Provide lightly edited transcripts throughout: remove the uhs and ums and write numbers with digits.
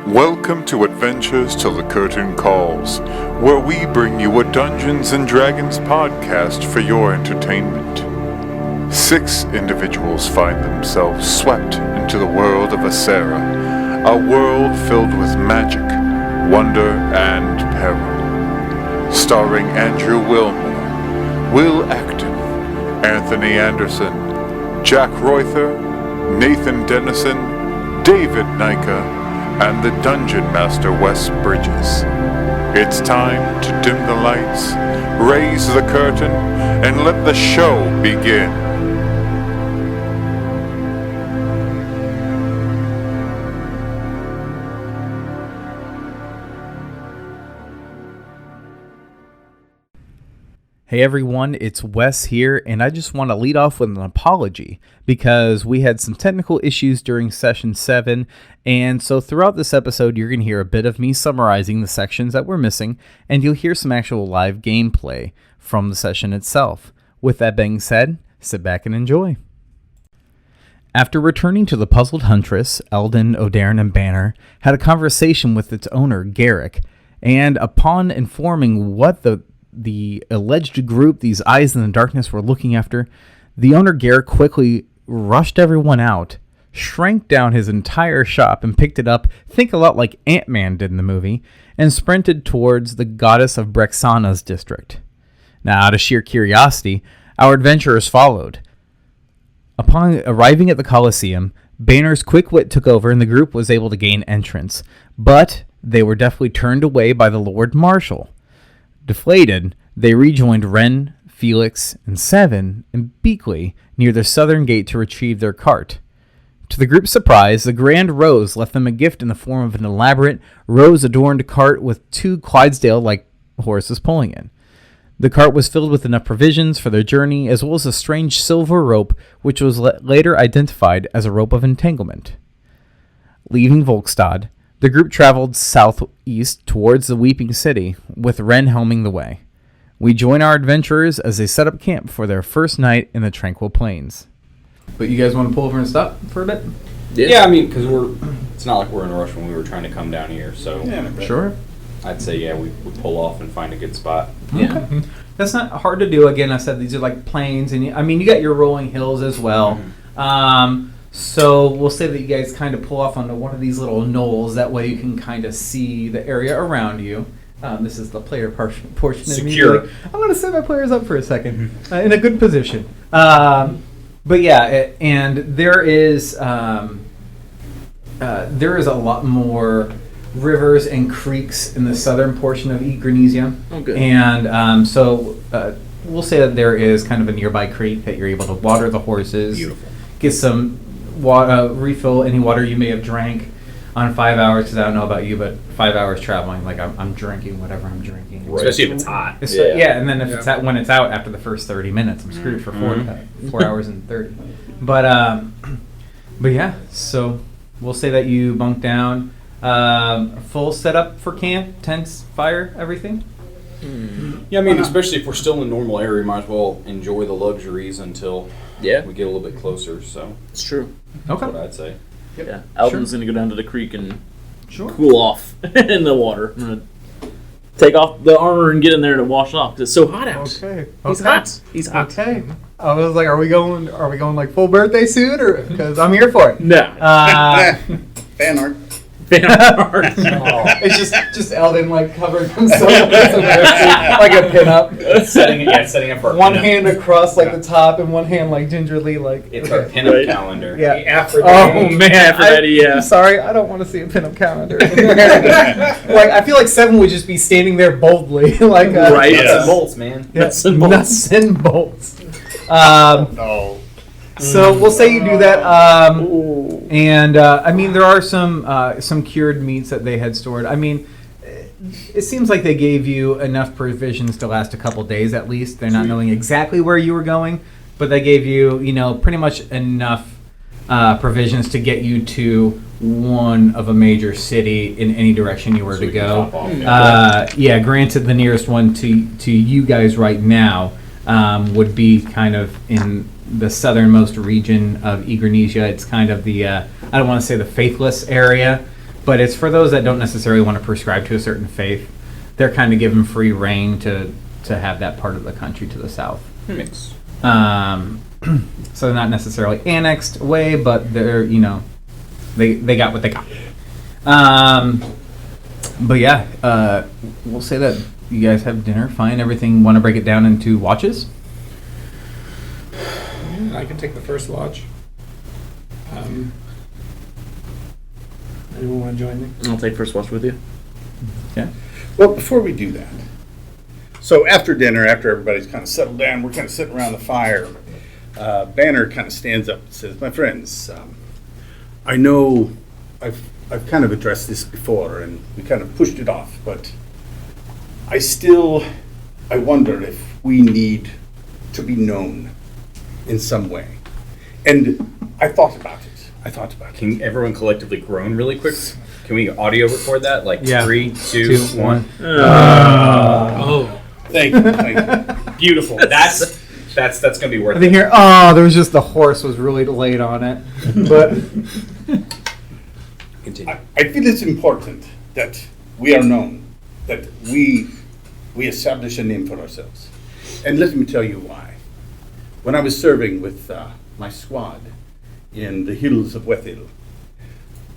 Welcome to Adventures Till the Curtain Calls, where we bring you a Dungeons & Dragons podcast for your entertainment. 6 individuals find themselves swept into the world of Acera, a world filled with magic, wonder, and peril. Starring Andrew Wilmore, Will Acton, Anthony Anderson, Jack Reuther, Nathan Dennison, David Nika, and the Dungeon Master Wes Bridges. It's time to dim the lights, raise the curtain, and let the show begin. Hey everyone, it's Wes here, and I just want to lead off with an apology because we had some technical issues during session 7, and so throughout this episode you're going to hear a bit of me summarizing the sections that we're missing, and you'll hear some actual live gameplay from the session itself. With that being said, sit back and enjoy. After returning to the puzzled huntress, Eldon, O'Darin, and Banner had a conversation with its owner, Garrick, and upon informing what the alleged group these eyes in the darkness were looking after, the owner Garrick quickly rushed everyone out, shrank down his entire shop and picked it up, think a lot like Ant-Man did in the movie, and sprinted towards the goddess of Brexana's district. Now, out of sheer curiosity, our adventurers followed. Upon arriving at the Colosseum, Banner's quick wit took over and the group was able to gain entrance, but they were definitely turned away by the Lord Marshal. Deflated, they rejoined Ren, Felix, and Seven and Beakley near the southern gate to retrieve their cart. To the group's surprise, the Grand Rose left them a gift in the form of an elaborate, rose-adorned cart with 2 Clydesdale-like horses pulling it. The cart was filled with enough provisions for their journey, as well as a strange silver rope, which was later identified as a rope of entanglement. Leaving Volkstad, the group traveled southeast towards the Weeping City, with Ren helming the way. We join our adventurers as they set up camp for their first night in the Tranquil Plains. But you guys want to pull over and stop for a bit? Yeah, I mean, because it's not like we're in a rush when we were trying to come down here, so... Yeah, sure. I'd say, yeah, we pull off and find a good spot. Yeah. Okay. That's not hard to do. Again, I said these are like plains, and you got your rolling hills as well. Mm-hmm. So we'll say that you guys kind of pull off onto one of these little knolls. That way you can kind of see the area around you. This is the player portion of me. Secure. Like, I'm going to set my players up for a second in a good position. But yeah, and there is a lot more rivers and creeks in the southern portion of Igrenesia. Oh, good. And so we'll say that there is kind of a nearby creek that you're able to water the horses. Beautiful. Get some water, refill any water you may have drank on 5 hours, because I don't know about you, but 5 hours traveling, like I'm drinking whatever I'm drinking. Right. Especially if it's hot. Yeah, and then if it's when it's out after the first 30 minutes, I'm screwed for 4 hours and 30. But yeah, so we'll say that you bunk down. Full setup for camp, tents, fire, everything? Yeah, I mean, especially if we're still in the normal area, we might as well enjoy the luxuries until we get a little bit closer, so... It's true. That's what I'd say. Yep. Yeah, Alvin's going to go down to the creek and cool off in the water. I'm going to take off the armor and get in there to wash it off, because it's so hot out. Okay. He's hot. He's hot. Okay. I was like, are we going like full birthday suit, or because I'm here for it? No. Fan art. It's just Eldon like covering himself like a pinup. Setting up for one hand across like the top and one hand like gingerly like. It's our pinup calendar. Yeah. Oh man, Aphrodite. Yeah. I'm sorry, I don't want to see a pinup calendar. Like I feel like Seven would just be standing there boldly like. Right. Nuts and bolts, man. Yeah, nuts and bolts. No. So we'll say you do that, and I mean there are some cured meats that they had stored. I mean, it seems like they gave you enough provisions to last a couple days at least. They're not knowing exactly where you were going, but they gave you pretty much enough provisions to get you to one of a major city in any direction you were to go. Yeah, granted, the nearest one to you guys right now would be kind of in the southernmost region of Igrenesia. It's kind of the I don't want to say the faithless area, but it's for those that don't necessarily want to prescribe to a certain faith. They're kind of given free reign to have that part of the country to the south. Mix. So they're not necessarily annexed away, but they're, they got what they got. But yeah, we'll say that you guys have dinner, fine, everything. Want to break it down into watches? Yeah, I can take the first watch. Anyone want to join me? I'll take first watch with you. Yeah. Well, before we do that, so after dinner, after everybody's kind of settled down, we're kind of sitting around the fire. Banner kind of stands up and says, "My friends, I know I've kind of addressed this before, and we kind of pushed it off, but I wonder if we need to be known in some way." And I thought about it. Can everyone collectively groan really quick? Can we audio record that? Like Yeah. 3, 2, 1. Oh. Thank you. Beautiful. That's gonna be worth I it. think here, there was just the horse was really delayed on it. But Continue. I feel it's important that we are known, that we establish a name for ourselves. And let me tell you why. When I was serving with my squad in the hills of Wethil,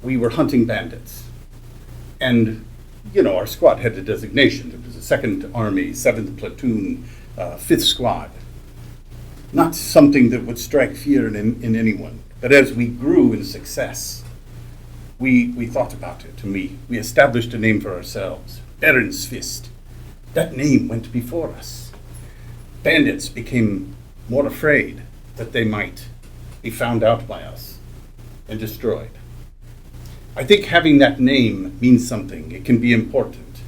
we were hunting bandits. And, our squad had a designation. It was the 2nd Army, 7th Platoon, 5th Squad. Not something that would strike fear in anyone. But as we grew in success, we thought about it, and we established a name for ourselves. Baron's Fist. That name went before us. Bandits became more afraid that they might be found out by us and destroyed. I think having that name means something. It can be important.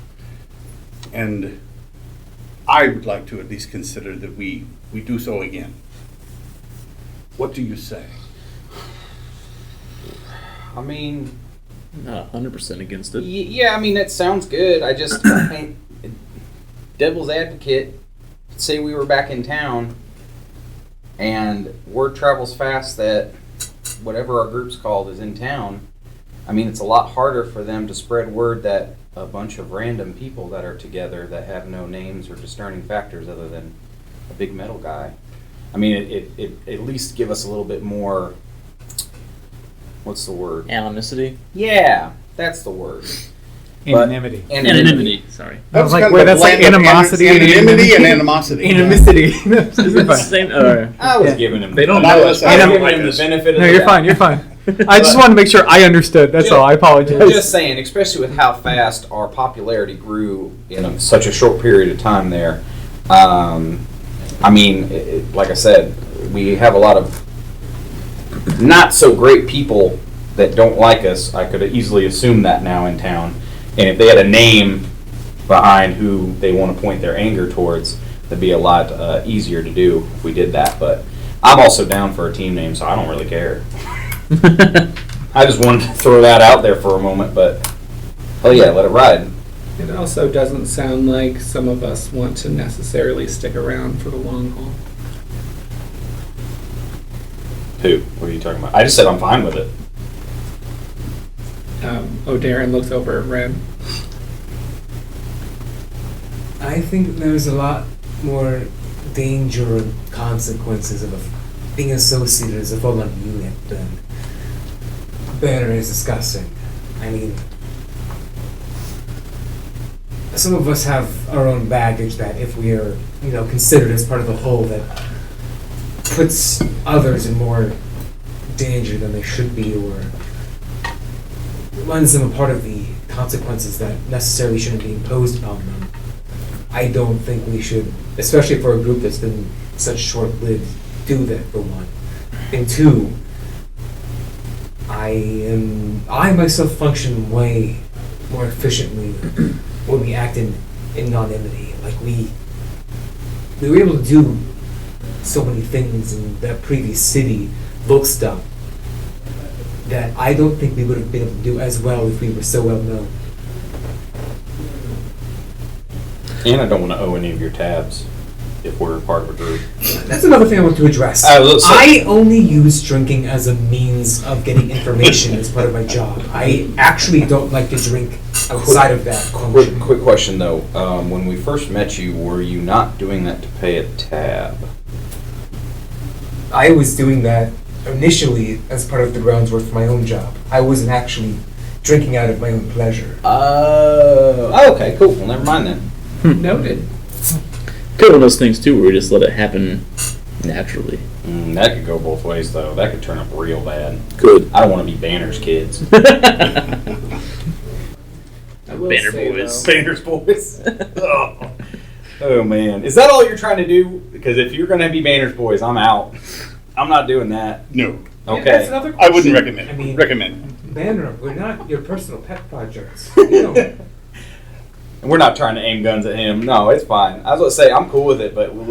And I would like to at least consider that we do so again. What do you say? I mean, Not 100% against it. yeah, I mean, that sounds good. I just, devil's advocate, say we were back in town and word travels fast that whatever our group's called is in town. I mean, it's a lot harder for them to spread word that a bunch of random people that are together that have no names or discerning factors other than a big metal guy. I mean, it at least give us a little bit more, what's the word? Animosity? Yeah, that's the word. anonymity. Anonymity, sorry. I was That's like, kind wait, of a that's like blend of animosity and anonymity and animosity. Animosity. Is it the same? I was Yeah. giving him. They don't know I us. was I don't giving like him the us. benefit of No, the you're doubt. fine. You're fine. I just wanted to make sure I understood. That's all. I apologize. Just saying, especially with how fast our popularity grew in such a short period of time there. I mean, like I said, we have a lot of not so great people that don't like us. I could easily assume that now in town. And if they had a name behind who they want to point their anger towards, that'd be a lot easier to do if we did that. But I'm also down for a team name, so I don't really care. I just wanted to throw that out there for a moment, but oh yeah, let it ride. It also doesn't sound like some of us want to necessarily stick around for the long haul. Who? What are you talking about? I just said I'm fine with it. Darren looks over at Ren. I think there's a lot more danger and consequences of being associated as a fallen unit than Banner is discussing. I mean, some of us have our own baggage that if we are, considered as part of the whole, that puts others in more danger than they should be, or lends them a part of the consequences that necessarily shouldn't be imposed upon them. I don't think we should, especially for a group that's been such short-lived, do that, for one. And two, I myself function way more efficiently when we act in anonymity. Like we were able to do so many things in that previous city, book stuff, that I don't think we would have been able to do as well if we were so well known. And I don't want to owe any of your tabs. if we're part of a group. That's another thing I want to address. I only use drinking as a means of getting information as part of my job. I actually don't like to drink outside of that function. Quick question though. When we first met you, were you not doing that to pay a tab? I was doing that initially as part of the grounds work for my own job. I wasn't actually drinking out of my own pleasure. Okay, cool. Well, never mind then. Noted. Could one of those things too, where we just let it happen naturally. That could go both ways though. That could turn up real bad. Could. I don't want to be Banner's kids. I will Banner say, boys. though, Banner's boys. Oh man, is that all you're trying to do? Because if you're gonna be Banner's boys, I'm out. I'm not doing that. No, Yeah, Okay. that's another I question. wouldn't recommend. I mean- recommend. Banner, we're not your personal pet projects. You know, We're not trying to aim guns at him. No, it's fine. I was going to say I'm cool with it, but we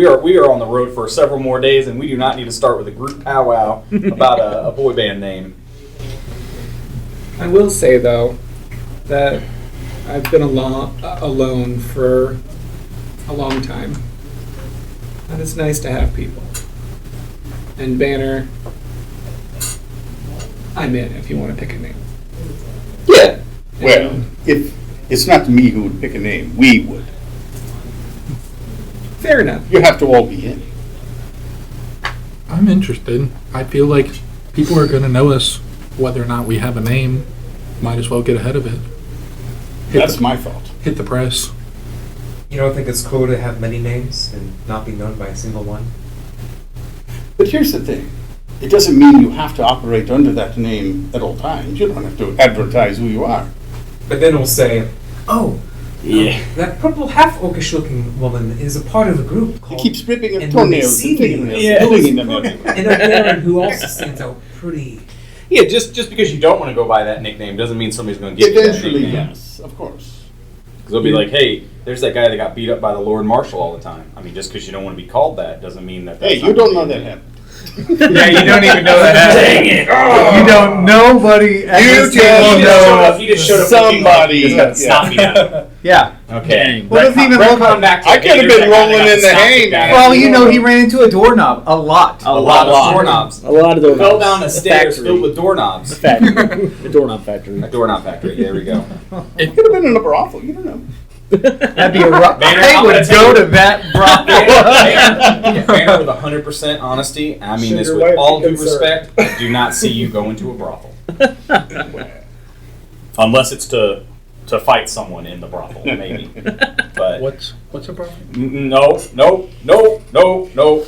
are on the road for several more days, and we do not need to start with a group powwow about a boy band name. I will say though that I've been alone for a long time, and it's nice to have people. And Banner, I'm in if you want to pick a name. Yeah. Well, if it's not me who would pick a name, we would. Fair enough. You have to all be in. I'm interested. I feel like people are going to know us whether or not we have a name. Might as well get ahead of it. That's my fault. Hit the press. you don't think it's cool to have many names and not be known by a single one? But here's the thing. It doesn't mean you have to operate under that name at all times. You don't have to advertise who you are. But then we'll say, oh, Yeah. that purple half-orcish looking woman is a part of a group He called... keeps ripping her And when they toenails see and me, fingernails, yeah. pulling them everywhere. And a Baron who also stands out pretty... Yeah, just because you don't want to go by that nickname doesn't mean somebody's going to give you that Eventually, nickname. yes, of course. Because they'll be like, hey, there's that guy that got beat up by the Lord Marshal all the time. I mean, just because you don't want to be called that doesn't mean that that's Hey, not you don't know gonna be that your happened. Yeah, you don't even know that. Dang it. You don't. Nobody. at You this just table know He just showed up looking like somebody. he just got stop me now. Yeah. Okay. Dang. Well, it doesn't even look like. back to I it. could have There's been that guy rolling that got in the stopped hay, with man. that. Well, you know, he ran into a doorknob a lot. A lot of doorknobs. A lot of doorknobs. Fell down the stairs factory. filled with doorknobs. Factory. The doorknob factory. A doorknob factory. There we go. It could have been in a brothel. You don't know. That'd be a rough. Banner, I I'm would gonna go tell you- to that brothel. Banner, with 100% honesty, I mean this with all due respect, I do not see you going to a brothel. Unless it's to fight someone in the brothel, maybe. But What's a problem? no,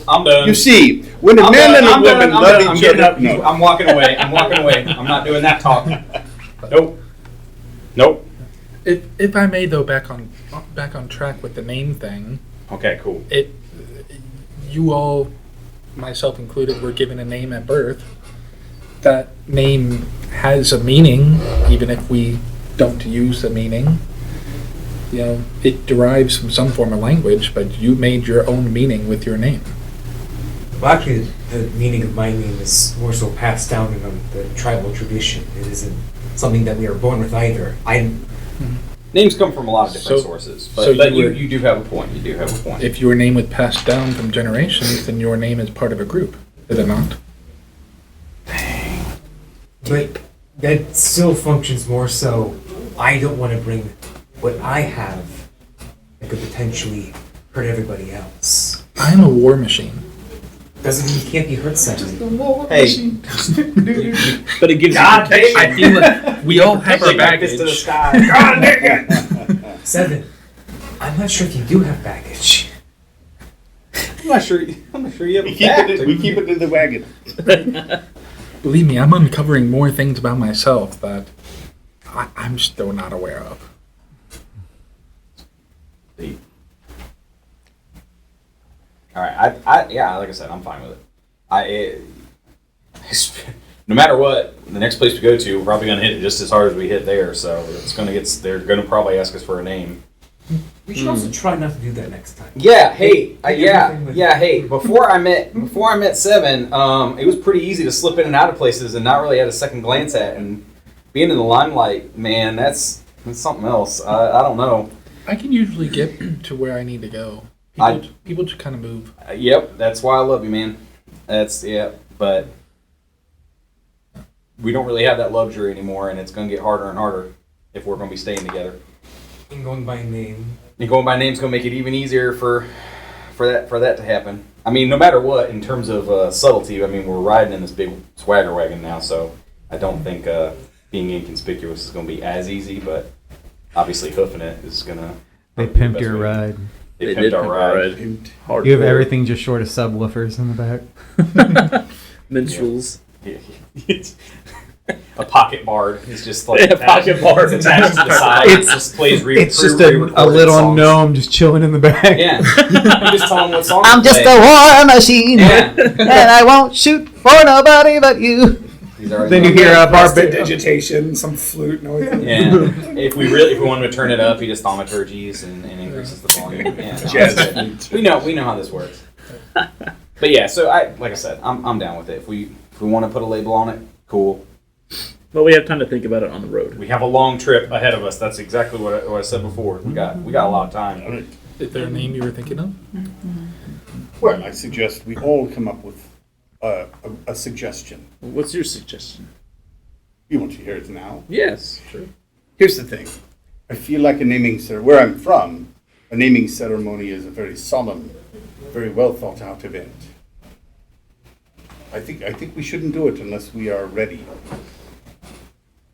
I'm done. You see, when a I'm man done, and a I'm done, woman I'm love done, I'm each getting other, up. no. I'm walking away. I'm not doing that talk. Nope. If I may, though, back on track with the name thing, Okay, cool. you all, myself included, were given a name at birth. That name has a meaning, even if we don't use the meaning. You know, it derives from some form of language, but you made your own meaning with your name. Well, actually, the meaning of my name is more so passed down in the tribal tradition. It isn't something that we are born with either. Names come from a lot of different So- sources, so but you were- you do have a point. You do have a point. If your name was passed down from generations, then your name is part of a group, is it not? But that still functions more so. I don't want to bring what I have that could potentially hurt everybody else. I'm a war machine. Doesn't mean you can't be hurt, Seven. Hey, But it gives God you dang. I feel like we all have our Shake my fist to the baggage. sky. God dang it. Seven. I'm not sure if you do have baggage. I'm not sure you have We a keep fact. we keep it in the wagon. Believe me, I'm uncovering more things about myself that I'm still not aware of. All right, yeah, like I said, I'm fine with it. No matter what, the next place we go to, we're probably gonna hit it just as hard as we hit there. So they're gonna probably ask us for a name. We should also try not to do that next time. Yeah, hey, everything with- hey. Before I met Seven, it was pretty easy to slip in and out of places and not really have a second glance at. And being in the limelight, man, that's something else. I don't know. I can usually get to where I need to go. People just kind of move. Yep, that's why I love you, man. But we don't really have that luxury anymore, and it's going to get harder and harder if we're going to be staying together. And going by name. And going by name is going to make it even easier for that to happen. I mean, no matter what, in terms of subtlety, I mean, we're riding in this big swagger wagon now, so I don't think being inconspicuous is going to be as easy, but obviously hoofing it is going to... They pimped your ride. They pimped our ride. You have everything just short of subwoofers in the back. Minstrels. A pocket bard is just like Yeah, pocket bard. It's attached to the side. It just plays It's just a little songs. gnome just chilling in the back. Yeah, you just tell them what song. I'm to just play. a war machine, Yeah. and I won't shoot for nobody but you. Then you hear a Prestidigitation, some flute noise. Yeah, if we want to turn it up, he just thaumaturgies and increases the volume. Yeah, Jazz. we know how this works. But yeah, so like I said, I'm down with it. If we want to put a label on it, cool. But we have time to think about it on the road. We have a long trip ahead of us. That's exactly what I said before. We got a lot of time. Is there a name you were thinking of? Well, I suggest we all come up with a suggestion. What's your suggestion? You want to hear it now? Yes, sure. Here's the thing. I feel like where I'm from, a naming ceremony is a very solemn, very well thought out event. I think we shouldn't do it unless we are ready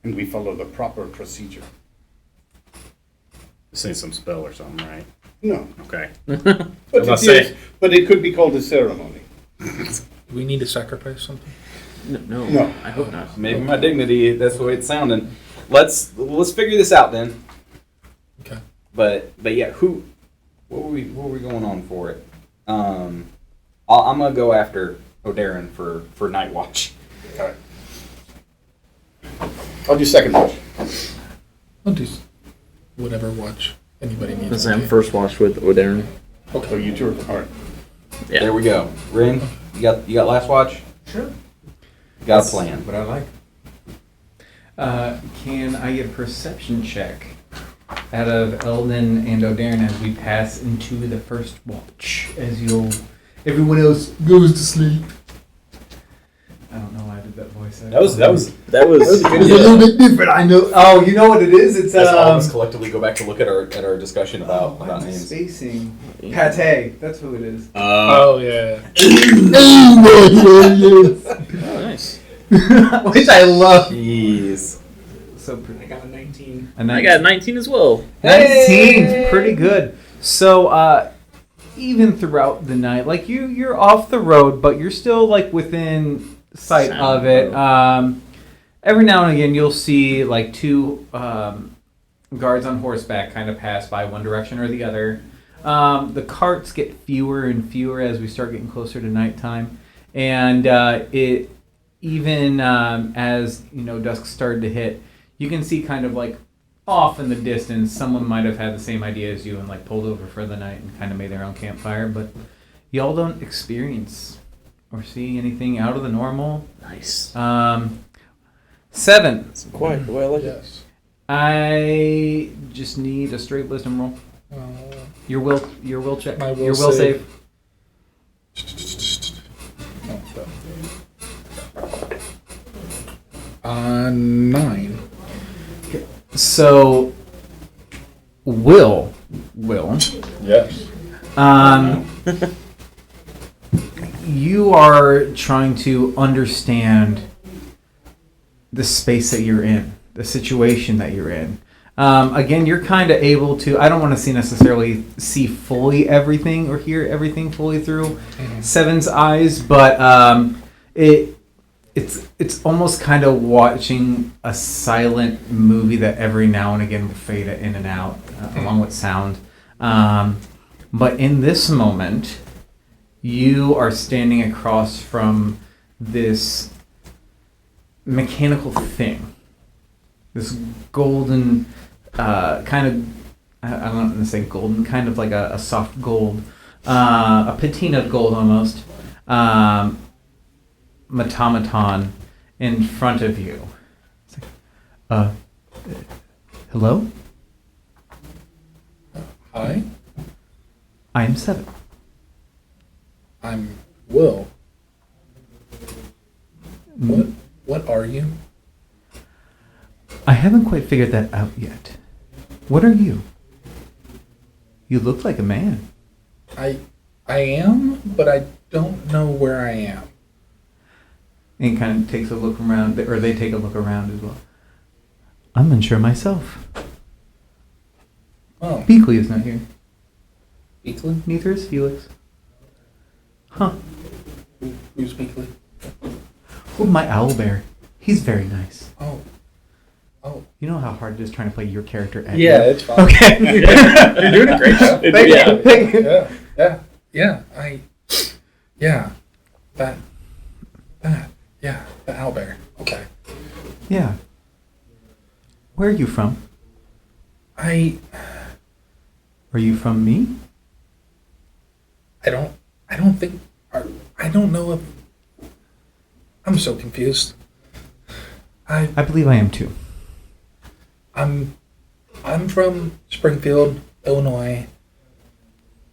and we follow the proper procedure. Say some spell or something, right? No. Okay. But it could be called a ceremony. Do we need to sacrifice something? No, No. I hope not. Maybe my dignity. That's the way it's sounding. Let's figure this out then. Okay. But yeah, what were we going on for it? I'm gonna go after O'Darren for Night Watch. All right. I'll do second watch. I'll do whatever watch anybody needs. Let's say I'm first watch with O'Darren. So you two are, all right. Yeah. There we go. Rin, you got last watch? Sure. You got a plan. What I like. Can I get a perception check out of Eldon and O'Darren as we pass into the first watch? Everyone else goes to sleep. I don't know why I did that voice. That was It's a little bit different. I know. Oh, you know what it is? It's Let's all of us collectively go back to look at our discussion about names. spacing. Pate. That's who it is. Oh yeah. Oh, nice. Which I love. Jeez. So I pretty. got a 19. I got 19 as well. 19's pretty good. So even throughout the night, like you're off the road, but you're still like within sight Sound of it. Every now and again, you'll see like two guards on horseback kind of pass by one direction or the other. The carts get fewer and fewer as we start getting closer to nighttime, and it even as dusk started to hit, you can see kind of like off in the distance, someone might have had the same idea as you and like pulled over for the night and kind of made their own campfire, but y'all don't experience or see anything out of the normal. Nice. 7. Quiet the way I like it. Yes. I just need a straight wisdom roll. Your will check. My will your will save. save. 9. So, Will. Yes. You are trying to understand the space that you're in, the situation that you're in. Again, you're kind of able to, I don't want to necessarily see fully everything or hear everything fully through Seven's eyes, but it's almost kind of watching a silent movie that every now and again will fade in and out along with sound. But in this moment, you are standing across from this mechanical thing, this golden kind of, I don't want to say golden, kind of like a soft gold, a patina gold almost, automaton in front of you. It's like, hello? Hi, I am 7. I'm Will. What are you? I haven't quite figured that out yet. What are you? You look like a man. I am, but I don't know where I am. And kind of takes a look around, or they take a look around as well. I'm unsure myself. Oh, Beakley is not here. Beakley? Neither is Felix. Huh. Who's Beakley? Oh, my owlbear. He's very nice. Oh. You know how hard it is trying to play your character at Yeah, you? it's fine. Okay. You're doing a great job. Thank you. Thank you. Yeah. The owlbear. Okay. Yeah. Where are you from? Are you from me? I don't think, I don't know if, I'm so confused. I believe I am too. I'm from Springfield, Illinois.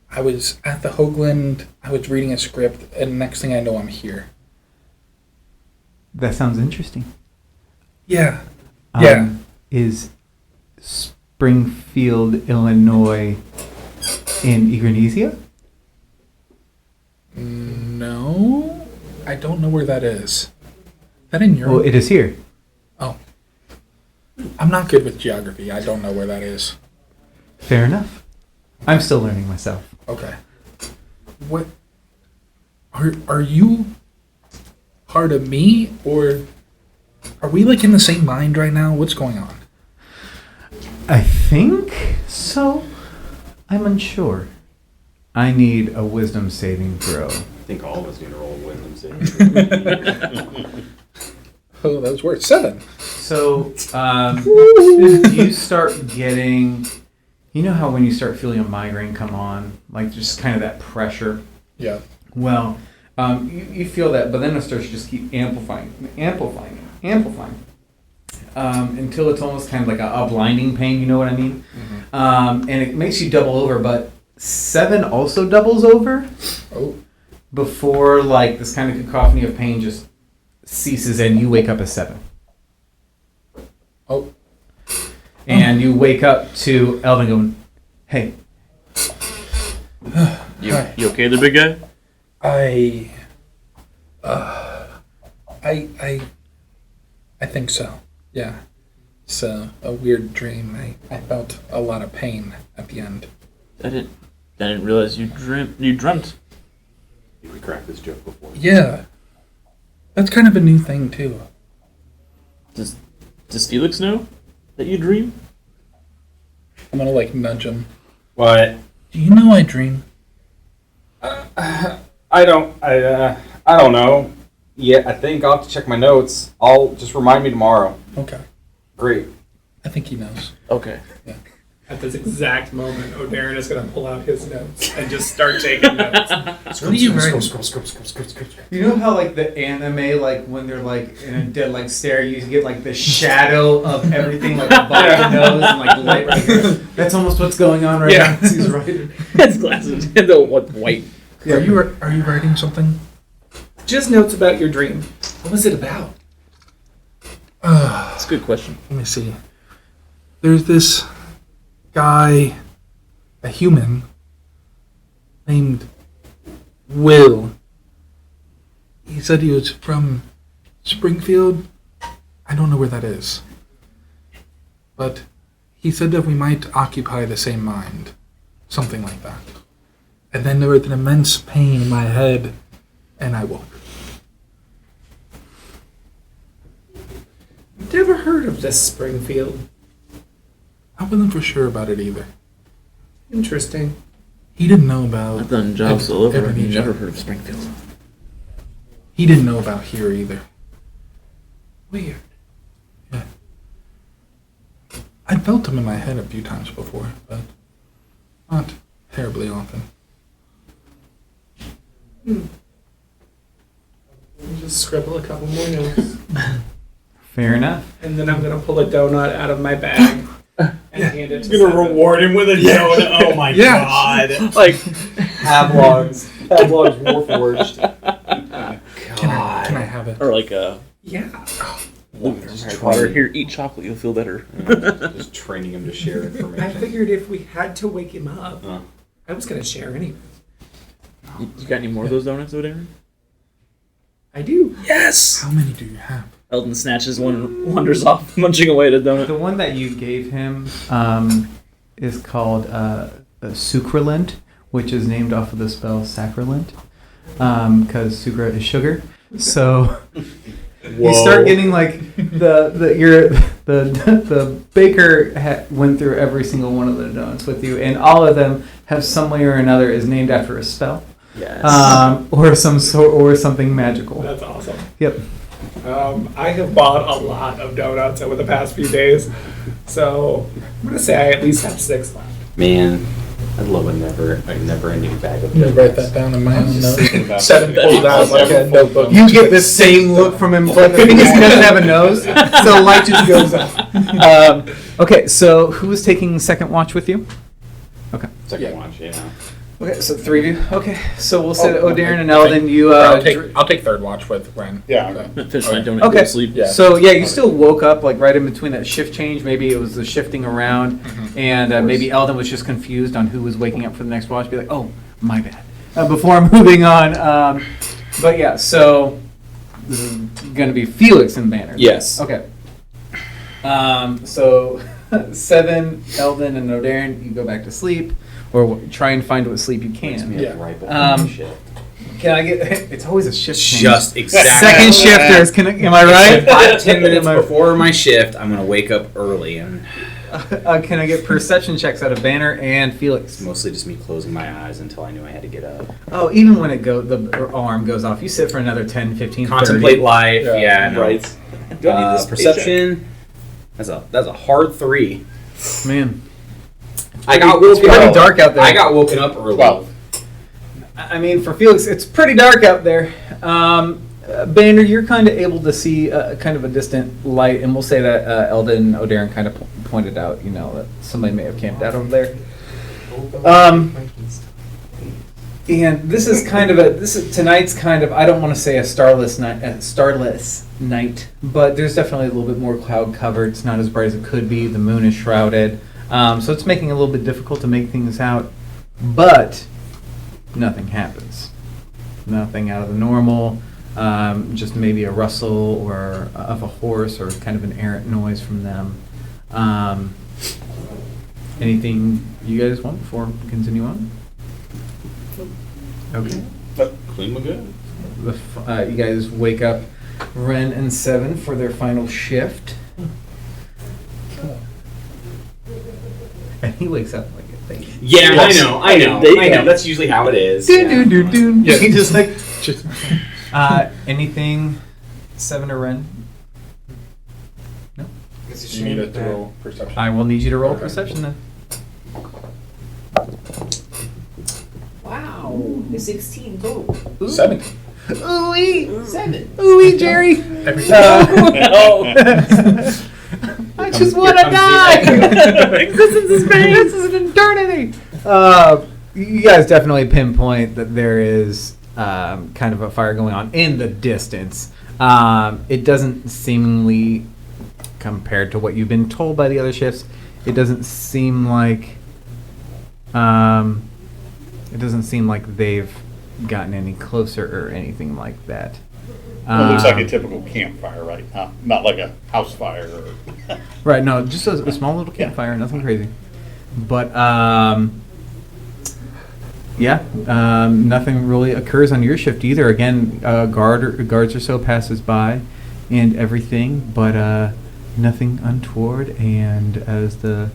I was at the Hoagland, I was reading a script, and next thing I know, I'm here. That sounds interesting. Yeah. Is Springfield, Illinois in Egranesia? No, I don't know where that is. That in Europe? Well, it is here. Oh. I'm not good with geography. I don't know where that is. Fair enough. I'm still learning myself. Okay. What are you part of me, or are we like in the same mind right now? What's going on? I think so. I'm unsure. I need a wisdom saving throw. I think all of us need to roll wisdom saving. Oh, that was worth 7. So, you start getting... You know how when you start feeling a migraine come on, like just kind of that pressure? Yeah. Well, you feel that, but then it starts to just keep amplifying, until it's almost kind of like a blinding pain, you know what I mean? Mm-hmm. And it makes you double over, but 7 also doubles over. Oh. Before like this kind of cacophony of pain just ceases and you wake up at 7. Oh. And you wake up to Elvin going, hey. You okay there, big guy? I think so. Yeah. It's a weird dream. I felt a lot of pain at the end. I didn't realize you dreamt. We cracked this joke before. Yeah. That's kind of a new thing too. Does Felix know that you dream? I'm gonna like nudge him. What? Do you know I dream? I don't know. Yeah, I think I'll have to check my notes. Just remind me tomorrow. Okay. Great. I think he knows. Okay. At this exact moment, O'Darren is going to pull out his notes and just start taking notes. What are you writing? You know how like the anime, like when they're like in a dead like stare, you get like the shadow of everything like above the nose and like light right here. That's almost what's going on right now. He's writing. His glasses. The white. Yeah. Are you writing something? Just notes about your dream. What was it about? That's a good question. Let me see. There's this guy, a human, named Will. He said he was from Springfield. I don't know where that is. But he said that we might occupy the same mind. Something like that. And then there was an immense pain in my head, and I woke. Never heard of this Springfield. I wasn't for sure about it either. Interesting. He didn't know about... I've done jobs all over. I've Ebenezer. never heard of Springfield. He didn't know about here either. Weird. Yeah. I felt him in my head a few times before, but not terribly often. I'll just scribble a couple more notes. Fair enough. And then I'm going to pull a donut out of my bag and hand it to You're gonna Seven. reward him with a donut. Oh my god! Like, Pavlov's Warforged. Can I have it? or like a Yeah. Harry Potter. Here, eat chocolate. You'll feel better. Just training him to share I information. figured if we had to wake him up, Uh. I was gonna share anyway. You got any more of those donuts, O'Darren? I do. Yes. How many do you have? Eldon snatches one, wanders off, munching away at a donut. The one that you gave him is called Sucralent, which is named off of the spell Sacralent, because sucra is sugar. So you start getting like the baker went through every single one of the donuts with you, and all of them have some way or another is named after a spell, Yes. or some sort or something magical. That's awesome. Yep. I have bought a lot of donuts over the past few days, so I'm gonna say I at least have 6 left. Man, I'd love a never-ending bag of I'm gonna write donuts. that down in my own Just notes. thinking about Seven that. pulls out like a notebook. You get the same look from him, but the thing is, he doesn't have a nose, so the light just goes up. Okay, so who is taking second watch with you? Okay. Second watch, yeah. Okay, so 3 of you. Okay, so we'll say Oh, O'Darren and I think- Eldon. You. I'll take third watch with Ren. Yeah. Finish my donut. Okay. Go to sleep. Yeah. So yeah, you still woke up like right in between that shift change. Maybe it was the shifting around, and maybe Eldon was just confused on who was waking up for the next watch. Be like, oh, my bad. Before moving on, but yeah, so this is going to be Felix and Banner. Yes. Okay. So 7, Eldon, and O'Darren, you go back to sleep, or try and find what sleep you can. Yeah. Right before Um, shit. Can I get? It's always a shift change. Just exactly. Second shifters. Am I right? 5-10 minutes before my shift, I'm gonna wake up early, and Can I get perception checks out of Banner and Felix? it's mostly just me closing my eyes until I knew I had to get up. Oh, even when the alarm goes off, you sit for another 10, 15, Contemplate 30. life. Yeah, no. Right. Perception. That's a hard 3. Man, I got it's woken pretty up. dark out there. I got woken up early. Well, I mean, for Felix, it's pretty dark out there. Banner, you're kind of able to see kind of a distant light, and we'll say that Eldon and O'Darren kind of pointed out, that somebody may have camped out over there. And this is tonight's kind of, I don't want to say a starless night, but there's definitely a little bit more cloud covered. It's not as bright as it could be. The moon is shrouded, so it's making it a little bit difficult to make things out. But nothing happens. Nothing out of the normal. Just maybe a rustle or of a horse or kind of an errant noise from them. Anything you guys want before we continue on? Okay. Clean look good. You guys wake up Ren and 7 for their final shift. And he wakes up like a thing. Yeah, Yes. I know. That's usually how it is. Doo, doo, doo, doo. Yeah. He just like. Anything 7 or Ren? No? You need it to roll perception. I will need you to roll perception then. Wow, a 16 total. 7. Ooh-wee! 7. Ooh-wee, Jerry! I just want to die! Existence is pain! This is an eternity! You guys definitely pinpoint that there is kind of a fire going on in the distance. It doesn't seemingly, compared to what you've been told by the other shifts, it doesn't seem like they've gotten any closer or anything like that. it looks like a typical campfire, right? Not like a house fire. Or Right, no, just a small little campfire, nothing crazy. But, nothing really occurs on your shift either. Again, guards or so passes by and everything, but nothing untoward. And as the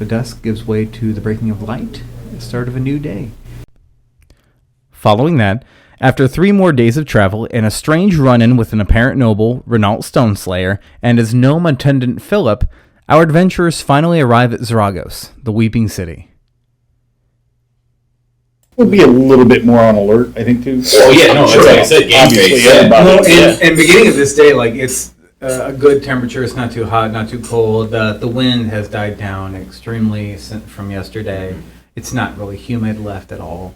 dusk gives way to the breaking of light, the start of a new day. Following that, after 3 more days of travel and a strange run-in with an apparent noble, Renault Stoneslayer, and his gnome attendant Philip, our adventurers finally arrive at Zyragos, the Weeping City. We'll be a little bit more on alert, I think, too. Oh yeah, no, Sure. that's like I said, game Obviously, face. yeah. Well, and beginning of this day, like it's a good temperature. It's not too hot, not too cold. The wind has died down extremely from yesterday. It's not really humid left at all.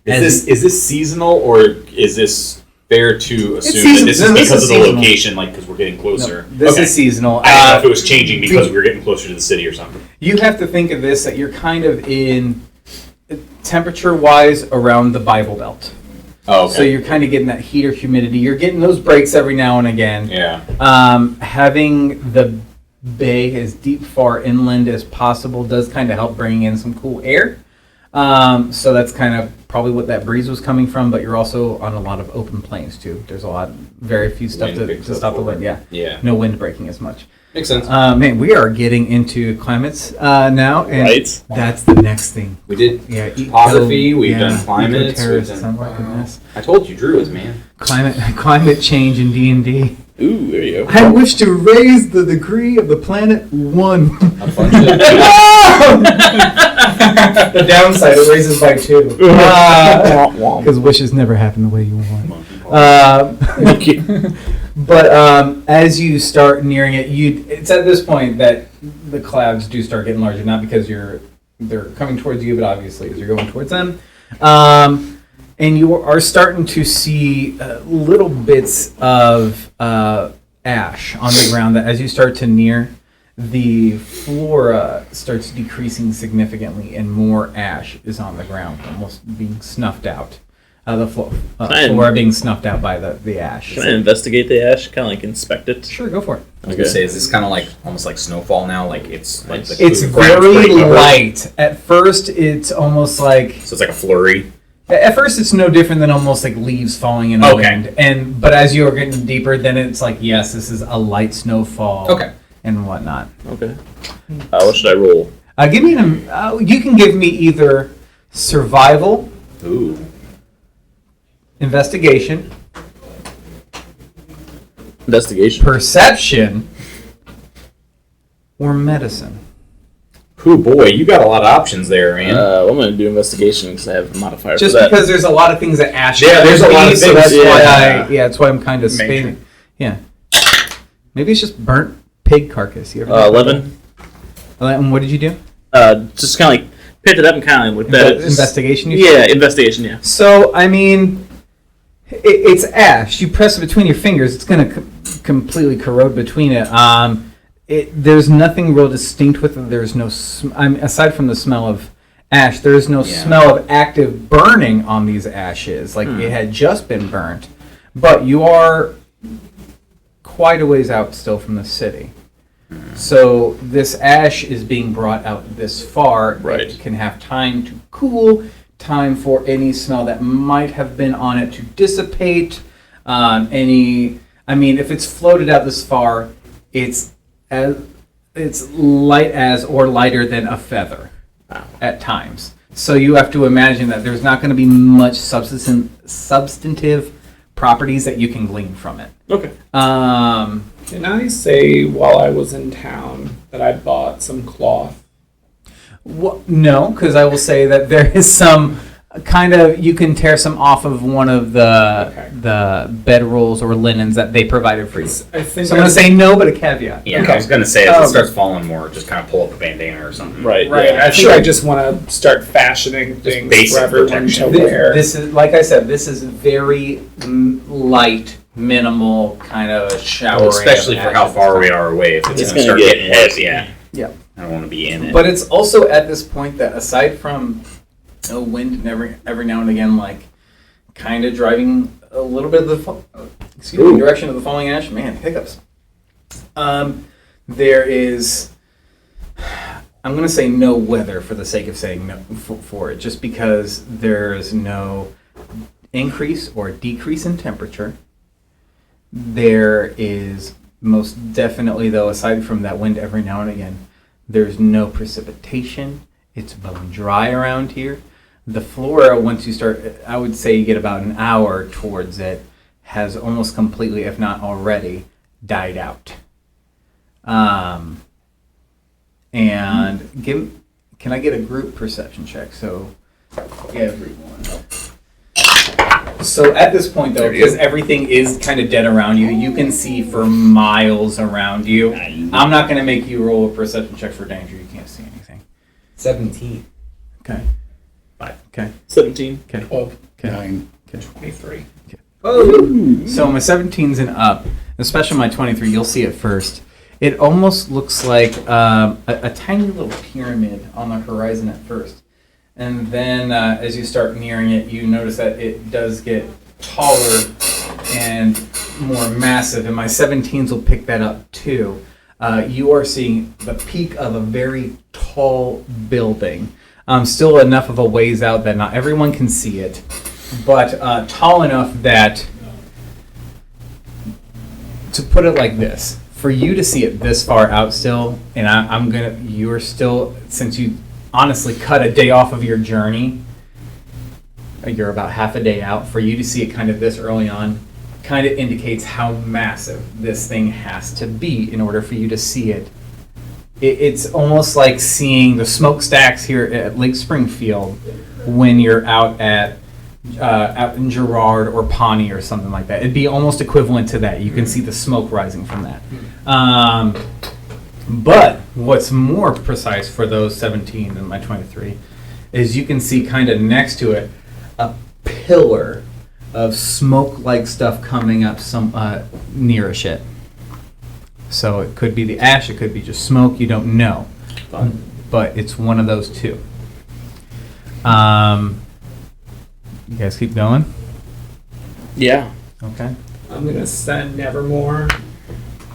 Is this seasonal, or is this fair to assume that this is seasonal. because of the Seasonal. location, like because we're getting closer? No, this is seasonal. I didn't know if it was changing because we were getting closer to the city or something. You have to think of this that you're kind of in temperature-wise around the Bible Belt. Oh, okay. So you're kind of getting that heat or humidity. You're getting those breaks every now and again. Yeah. Having the bay as deep far inland as possible does kind of help bring in some cool air. So that's kind of probably what that breeze was coming from, but you're also on a lot of open plains too. There's very few stuff to stop the wind. Yeah. Yeah. No wind breaking as much. Makes sense. Man, we are getting into climates now, and Right. that's the next thing. We did Yeah, topography, we've done climates, we've Eco-terrorists, done, oh my goodness. I told you, Druids, man. Climate change in D&D. Ooh, there you go. I wish to raise the degree of the planet 1. A bunch of The downside, it raises by 2. Because wishes never happen the way you want. But as you start nearing it, it's at this point that the clouds do start getting larger. Not because they're coming towards you, but obviously as you're going towards them. And you are starting to see little bits of ash on the ground that as you start to near, the flora starts decreasing significantly and more ash is on the ground, almost being snuffed out. The flora being snuffed out by the ash. Can I investigate the ash? Kind of like inspect it? Sure, go for it. I was gonna say, is this kind of like almost like snowfall now? Like it's like the It's ground's very pretty covered. light. At first, it's almost like So it's like a flurry. At first, it's no different than almost like leaves falling in the Okay. wind. But as you're getting deeper, then it's like, yes, this is a light snowfall. Okay. And whatnot. Okay. What should I roll? Give me you can give me either survival, Ooh. investigation, Investigation. perception, or medicine. Ooh, boy, you got a lot of options there, man. Well, I'm going to do investigation because I have a modifier Just for that. because there's a lot of things that Ash. Yeah, there's a lot of so things. that's Yeah. why that's why I'm kind of spinning. Yeah. Maybe it's just burnt pig carcass. You ever 11. And what did you do? Just kind of like picked it up and kind of looked at it. Investigation. You Yeah, investigation, yeah. So, I mean, it's ash. You press it between your fingers, it's going to completely corrode between it. There's nothing real distinct with it. There's no, aside from the smell of ash, there's no smell of active burning on these ashes. Like it had just been burnt. But you are quite a ways out still from the city. So this ash is being brought out this far. Right. It can have time to cool, time for any smell that might have been on it to dissipate. If it's floated out this far, it's light as or lighter than a feather at times. So you have to imagine that there's not going to be much substantive properties that you can glean from it. Okay. Can I say while I was in town that I bought some cloth? No, because I will say that there is some kind of, you can tear some off of one of the bedrolls or linens that they provided for you. I think So I'm going to say no, but a caveat. Yeah, Okay. I was gonna say as it starts falling more, just kind of pull up a bandana or something. Right. Right. Yeah. I think I just want to start fashioning things basic for everyone to protection. wear. This is, like I said, this is very light, minimal kind of showering. Especially of for how ashes. far we are away. If it's It's gonna gonna start get getting worse, heavy. yeah. Yeah. I don't want to be in it. But it's also at this point that aside from wind and every now and again, like kind of driving a little bit of the direction of the falling ash. Man, hiccups. There is, I'm going to say no weather for the sake of saying no for it, just because there's no increase or decrease in temperature. There is most definitely, though, aside from that wind every now and again, there's no precipitation. It's bone dry around here. The flora, once you start, I would say you get about an hour towards it, has almost completely, if not already, died out. Can I get a group perception check? So everyone. So at this point, though, because everything is kind of dead around you, you can see for miles around you. I'm not going to make you roll a perception check for danger. You can't see anything. 17. Okay. 5. Okay. 17. Okay. 12. Okay. 9. Okay. 23. Oh. So my 17's and up, especially my 23, you'll see it first. It almost looks like a tiny little pyramid on the horizon at first. And then as you start nearing it, you notice that it does get taller and more massive. And my 17s will pick that up too. You are seeing the peak of a very tall building. Still enough of a ways out that not everyone can see it, but tall enough that, to put it like this, for you to see it this far out still, and you're still, since you honestly cut a day off of your journey, you're about half a day out, for you to see it kind of this early on kind of indicates how massive this thing has to be in order for you to see it. It's almost like seeing the smokestacks here at Lake Springfield when you're out in Girard or Pawnee or something like that. It'd be almost equivalent to that. You can see the smoke rising from that. But what's more precise for those 17 and my 23 is you can see kind of next to it a pillar of smoke-like stuff coming up some nearish it. So it could be the ash, it could be just smoke, you don't know. But it's one of those two. You guys keep going? Yeah. Okay. I'm going to send Nevermore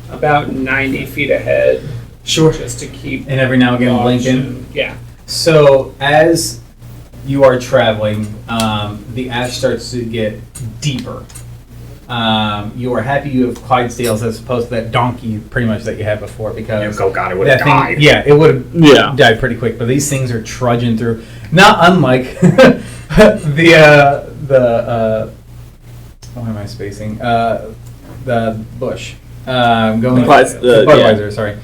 about 90 feet ahead. Sure. Just to keep. And every now and again blinking? Yeah. So as you are traveling, the ash starts to get deeper. You are happy you have Clydesdales as opposed to that donkey pretty much that you had before, because God, it would have that thing, died. yeah, it would have died pretty quick. But these things are trudging through, not unlike what am I spacing? The bush. Budweiser, sorry.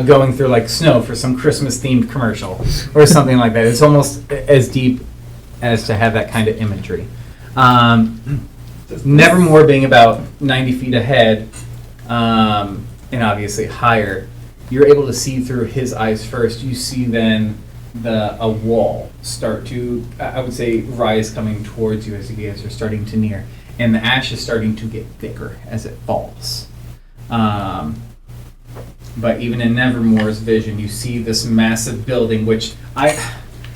Going through like snow for some Christmas themed commercial or something like that. It's almost as deep as to have that kind of imagery. Nevermore being about 90 feet ahead, and obviously higher, you're able to see through his eyes first. You see then a wall start to, I would say, rise coming towards you as you guys are starting to near. And the ash is starting to get thicker as it falls. But even in Nevermore's vision, you see this massive building, which I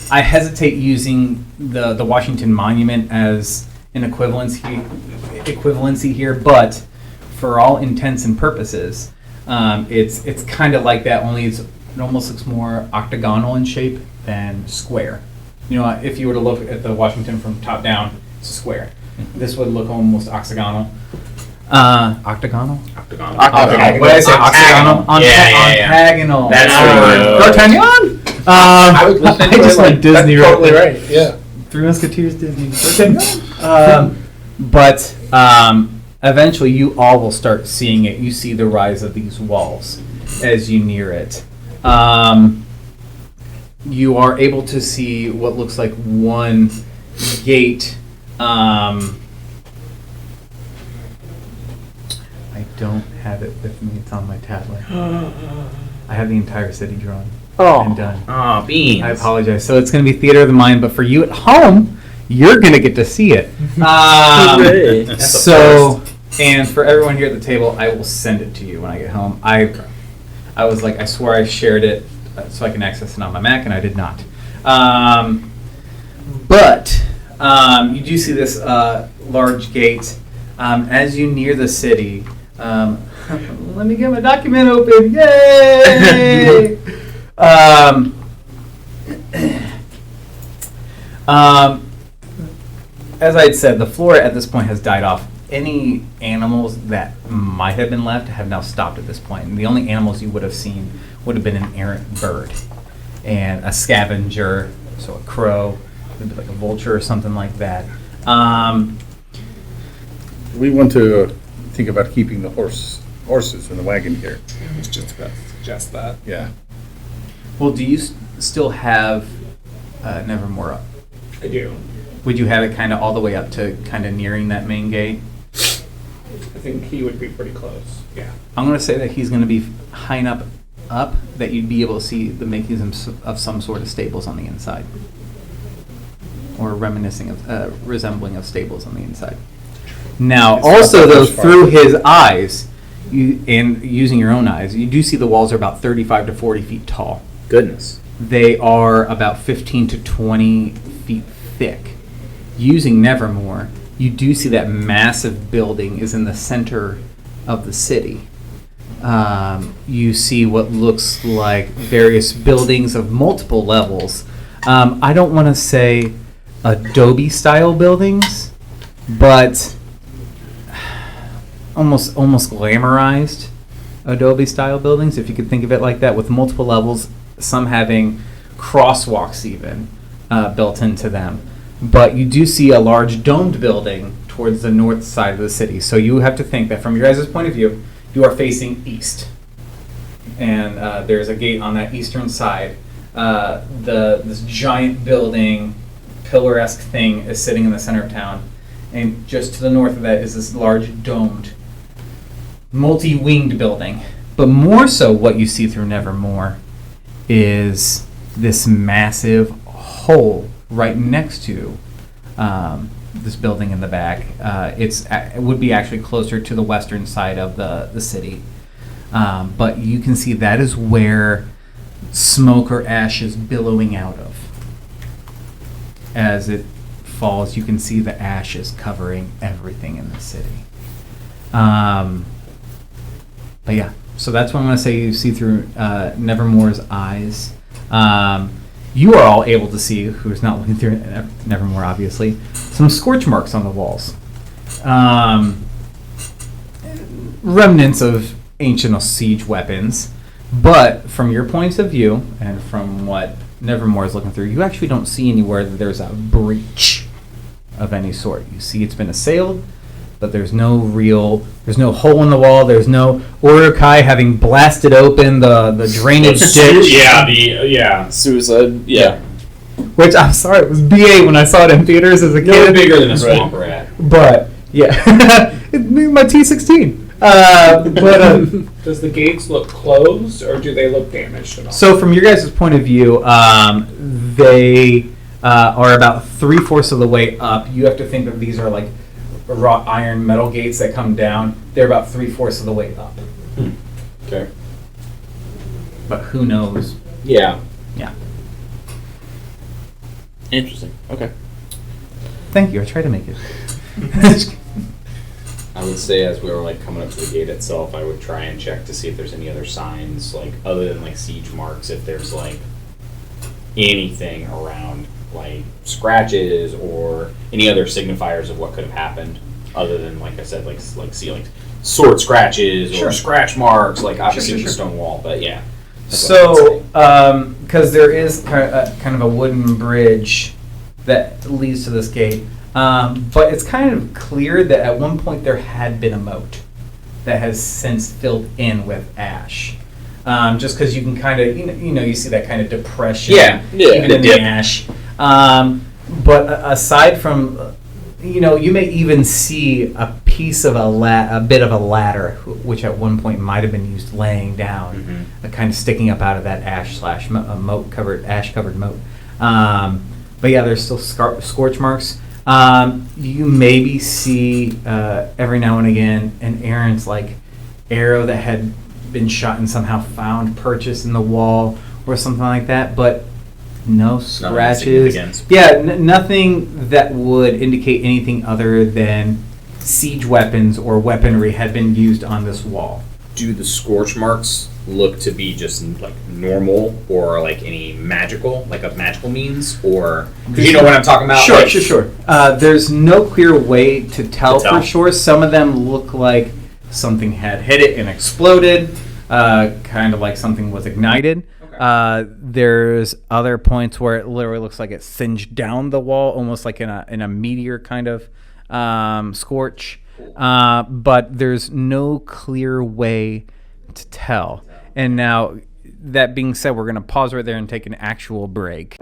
hesitate using the Washington Monument as an equivalency here, but for all intents and purposes, it's kind of like that. Only it almost looks more octagonal in shape than square. You know, if you were to look at the Washington from top down, it's a square. This would look almost octagonal. Octagonal? Octagonal. What did I say? Octagonal? Octagonal. That's the word. D'Artagnan? I was listening to just it like Disney. That's totally right. Yeah. Three Musketeers, Disney. But eventually you all will start seeing it. You see the rise of these walls as you near it. You are able to see what looks like one gate. I don't have it with me. It's on my tablet. I have the entire city drawn and done. Oh, beans. I apologize. So it's going to be theater of the mind, but for you at home, you're going to get to see it. And for everyone here at the table, I will send it to you when I get home. I was like, I swore I shared it so I can access it on my Mac, and I did not. But you do see this large gate. As you near the city, let me get my document open. Yay! As I had said, the flora at this point has died off. Any animals that might have been left have now stopped at this point. And the only animals you would have seen would have been an errant bird and a scavenger, so a crow, maybe like a vulture or something like that. We want to think about keeping the horses in the wagon here. I was just about to suggest that. Yeah. Well, do you still have Nevermore up? I do. Would you have it kind of all the way up to kind of nearing that main gate? I think he would be pretty close. Yeah. I'm going to say that he's going to be high enough up that you'd be able to see the makings of some sort of stables on the inside, or resembling of stables on the inside. Now, It's also not that though, much farther. through his eyes, and using your own eyes, you do see the walls are about 35 to 40 feet tall. Goodness. They are about 15 to 20 feet thick. Using Nevermore, you do see that massive building is in the center of the city. You see what looks like various buildings of multiple levels. I don't want to say Adobe-style buildings, but almost glamorized Adobe-style buildings, if you could think of it like that, with multiple levels, some having crosswalks even built into them. But you do see a large domed building towards the north side of the city. So you have to think that from your guys' point of view, you are facing east. And there's a gate on that eastern side. This giant building, pillar-esque thing is sitting in the center of town. And just to the north of that is this large domed, multi-winged building. But more so what you see through Nevermore is this massive hole right next to this building in the back. It would be actually closer to the western side of the city. But you can see that is where smoke or ash is billowing out of. As it falls, you can see the ashes covering everything in the city. But yeah, so that's what I'm going to say you see through Nevermore's eyes. You are all able to see, who's not looking through Nevermore, obviously, some scorch marks on the walls. Remnants of ancient siege weapons. But from your points of view, and from what Nevermore is looking through, you actually don't see anywhere that there's a breach of any sort. You see it's been assailed, but there's no hole in the wall. There's no Urukai having blasted open the drainage ditch. Yeah, suicide. Yeah. Which, I'm sorry, it was BA when I saw it in theaters as a No kid. bigger than a swamp rat. But, yeah. It's my T16. Does the gates look closed, or do they look damaged at all? So from your guys' point of view, they are about 3/4 of the way up. You have to think that these are like wrought iron metal gates that come down. They're about 3/4 of the way up. Okay. But who knows? Yeah. Yeah. Interesting. Okay. Thank you. I tried to make it. I would say as we were like coming up to the gate itself, I would try and check to see if there's any other signs, like other than like siege marks, if there's like anything around, like scratches or any other signifiers of what could have happened, other than like I said, like ceilings, sword scratches or scratch marks, like obviously the stone wall. But yeah. So, because there is kind of a wooden bridge that leads to this gate. But it's kind of clear that at one point there had been a moat that has since filled in with ash. Just because you can kind of, you see that kind of depression even in the ash. But aside from, you may even see a piece of a bit of a ladder, which at one point might have been used laying down, kind of sticking up out of that ash covered moat. But yeah, there's still scorch marks. You maybe see every now and again an errant like arrow that had been shot and somehow found purchase in the wall or something like that, but no scratches. Yeah, nothing that would indicate anything other than siege weapons or weaponry had been used on this wall. Do the scorch marks look to be just like normal or like any magical, like of magical means, or do you know what I'm talking about? Sure. There's no clear way to tell for sure. Some of them look like something had hit it and exploded, kind of like something was ignited. Okay. There's other points where it literally looks like it singed down the wall, almost like in a meteor kind of scorch. But there's no clear way to tell. And now, that being said, we're going to pause right there and take an actual break.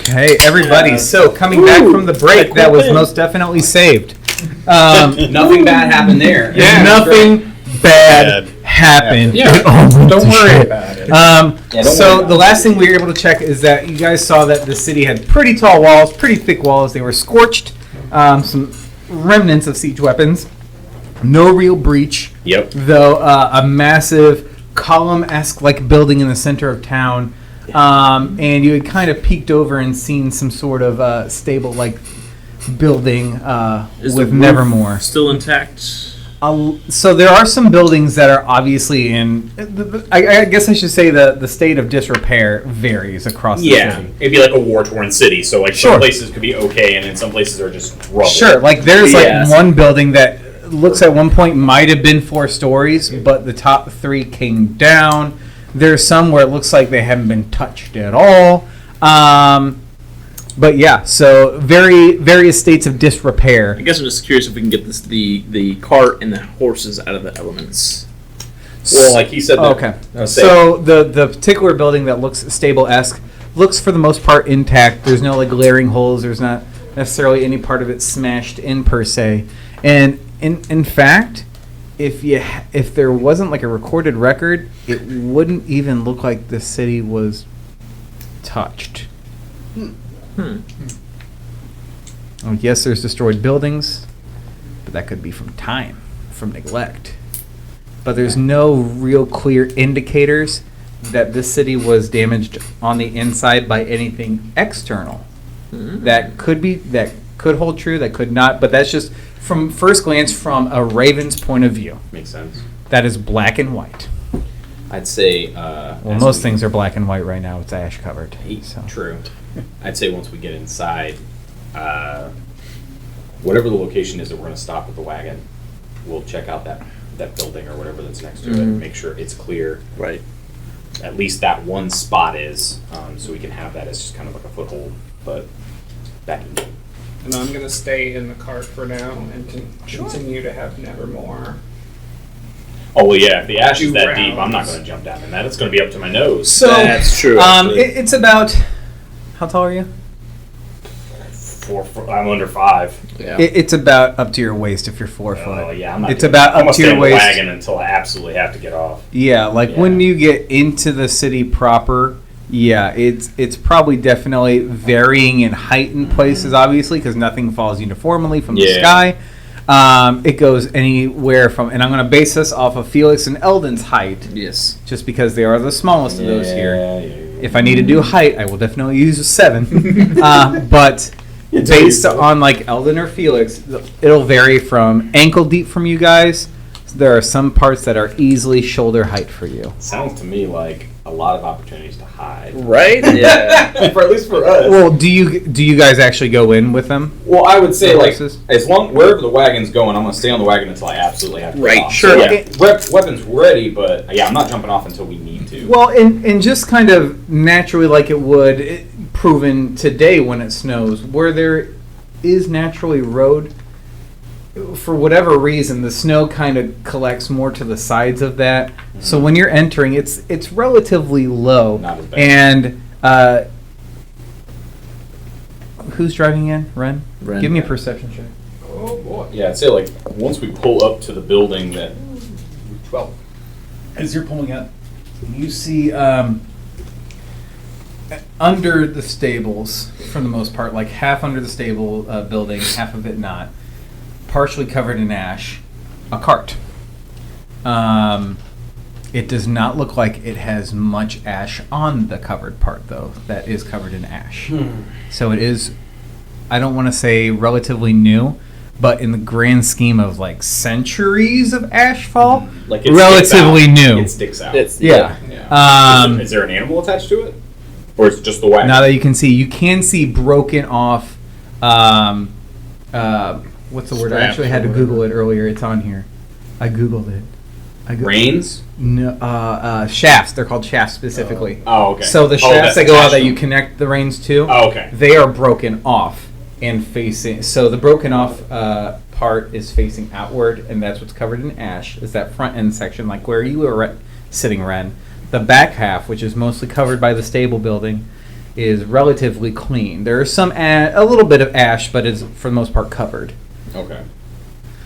Hey, everybody. So, coming back from the break, that was most definitely saved. Nothing bad happened there. Nothing bad happened. Yeah, don't worry about it. So the last thing we were able to check is that you guys saw that the city had pretty tall walls, pretty thick walls. They were scorched, some remnants of siege weapons. No real breach. Yep. Though a massive column-esque like building in the center of town. And you had kind of peeked over and seen some sort of stable like building Is with the roof Nevermore. still intact? So there are some buildings that are obviously in. I guess I should say the state of disrepair varies across the Yeah, city. it'd be like a war-torn city. So like Sure. some places could be okay, and then some places are just rubble. Sure, like there's Yes. like one building that looks at one point might have been 4 stories, but the top 3 came down. There's some where it looks like they haven't been touched at all. But yeah, so various states of disrepair. I guess I'm just curious if we can get the cart and the horses out of the elements. Well, like he said. Okay. So the particular building that looks stable-esque looks for the most part intact. There's no like glaring holes. There's not necessarily any part of it smashed in per se. And in fact, if there wasn't like a recorded record, it wouldn't even look like the city was touched. Oh, yes, there's destroyed buildings, but that could be from time, from neglect. But there's no real clear indicators that this city was damaged on the inside by anything external. That could hold true, that could not, but that's just from first glance from a Raven's point of view. Makes sense. That is black and white. I'd say. Well, most things are black and white right now. It's ash covered. So. True. I'd say once we get inside, whatever the location is that we're going to stop with the wagon, we'll check out that building or whatever that's next to it, make sure it's clear. Right. At least that one spot is, so we can have that as just kind of like a foothold, but back in. And I'm going to stay in the cart for now and continue to have Nevermore. Oh well, yeah. If the ash is Do that deep, I'm not rounds. going to jump down in that. It's going to be up to my nose. So That's true. it's about. How tall are you? 4 foot. I'm under 5. Yeah. It's about up to your waist if you're 4 foot. Oh yeah, I'm not. It's about I'm up to your the waist. wagon until I absolutely have to get off. Yeah, like Yeah. when you get into the city proper, yeah, it's probably definitely varying in height in places, obviously, because nothing falls uniformly from the Yeah. sky. It goes anywhere from, and I'm going to base this off of Felix and Eldon's height, Yes. just because they are the smallest of those here. Yeah. If I need to do height, I will definitely use a 7. But based on like Eldon or Felix, it'll vary from ankle deep from you guys. There are some parts that are easily shoulder height for you. Sounds to me like a lot of opportunities to hide. Right? Yeah. For at least for us. Well, do you guys actually go in with them? Well, I would say The like horses? as long wherever the wagon's going, I'm gonna stay on the wagon until I absolutely have to. Right, Get off. sure. So, yeah, weapons ready, but yeah, I'm not jumping off until we need to. Well, and just kind of naturally like it would, proven today when it snows, where there is naturally road, for whatever reason, the snow kind of collects more to the sides of that. So when you're entering, it's relatively low. Not as bad. And who's driving in? Ren? Ren. Give me a perception check. Oh boy. Yeah, I'd say like once we pull up to the building that 12. As you're pulling up, you see under the stables, for the most part, like half under the stable building, half of it not, partially covered in ash, a cart. It does not look like it has much ash on the covered part, though. That is covered in ash. So it is, I don't want to say relatively new, but in the grand scheme of like centuries of ashfall, like it relatively sticks out. new. It sticks out. Yeah. Yeah. Is there an animal attached to it, or is it just the wagon? Now that you can see broken off. What's the word? I Straps actually had to or Google it earlier. It's on here. I googled it. Reins? No, shafts. They're called shafts specifically. Oh, okay. So the Oh, shafts that's that go out attached that to you them. connect the reins to, Oh, okay. they are broken off and facing. So the broken off part is facing outward, and that's what's covered in ash. Is that front end section, like where you were sitting, Ren? The back half, which is mostly covered by the stable building, is relatively clean. There is some a little bit of ash, but it's for the most part covered. Okay.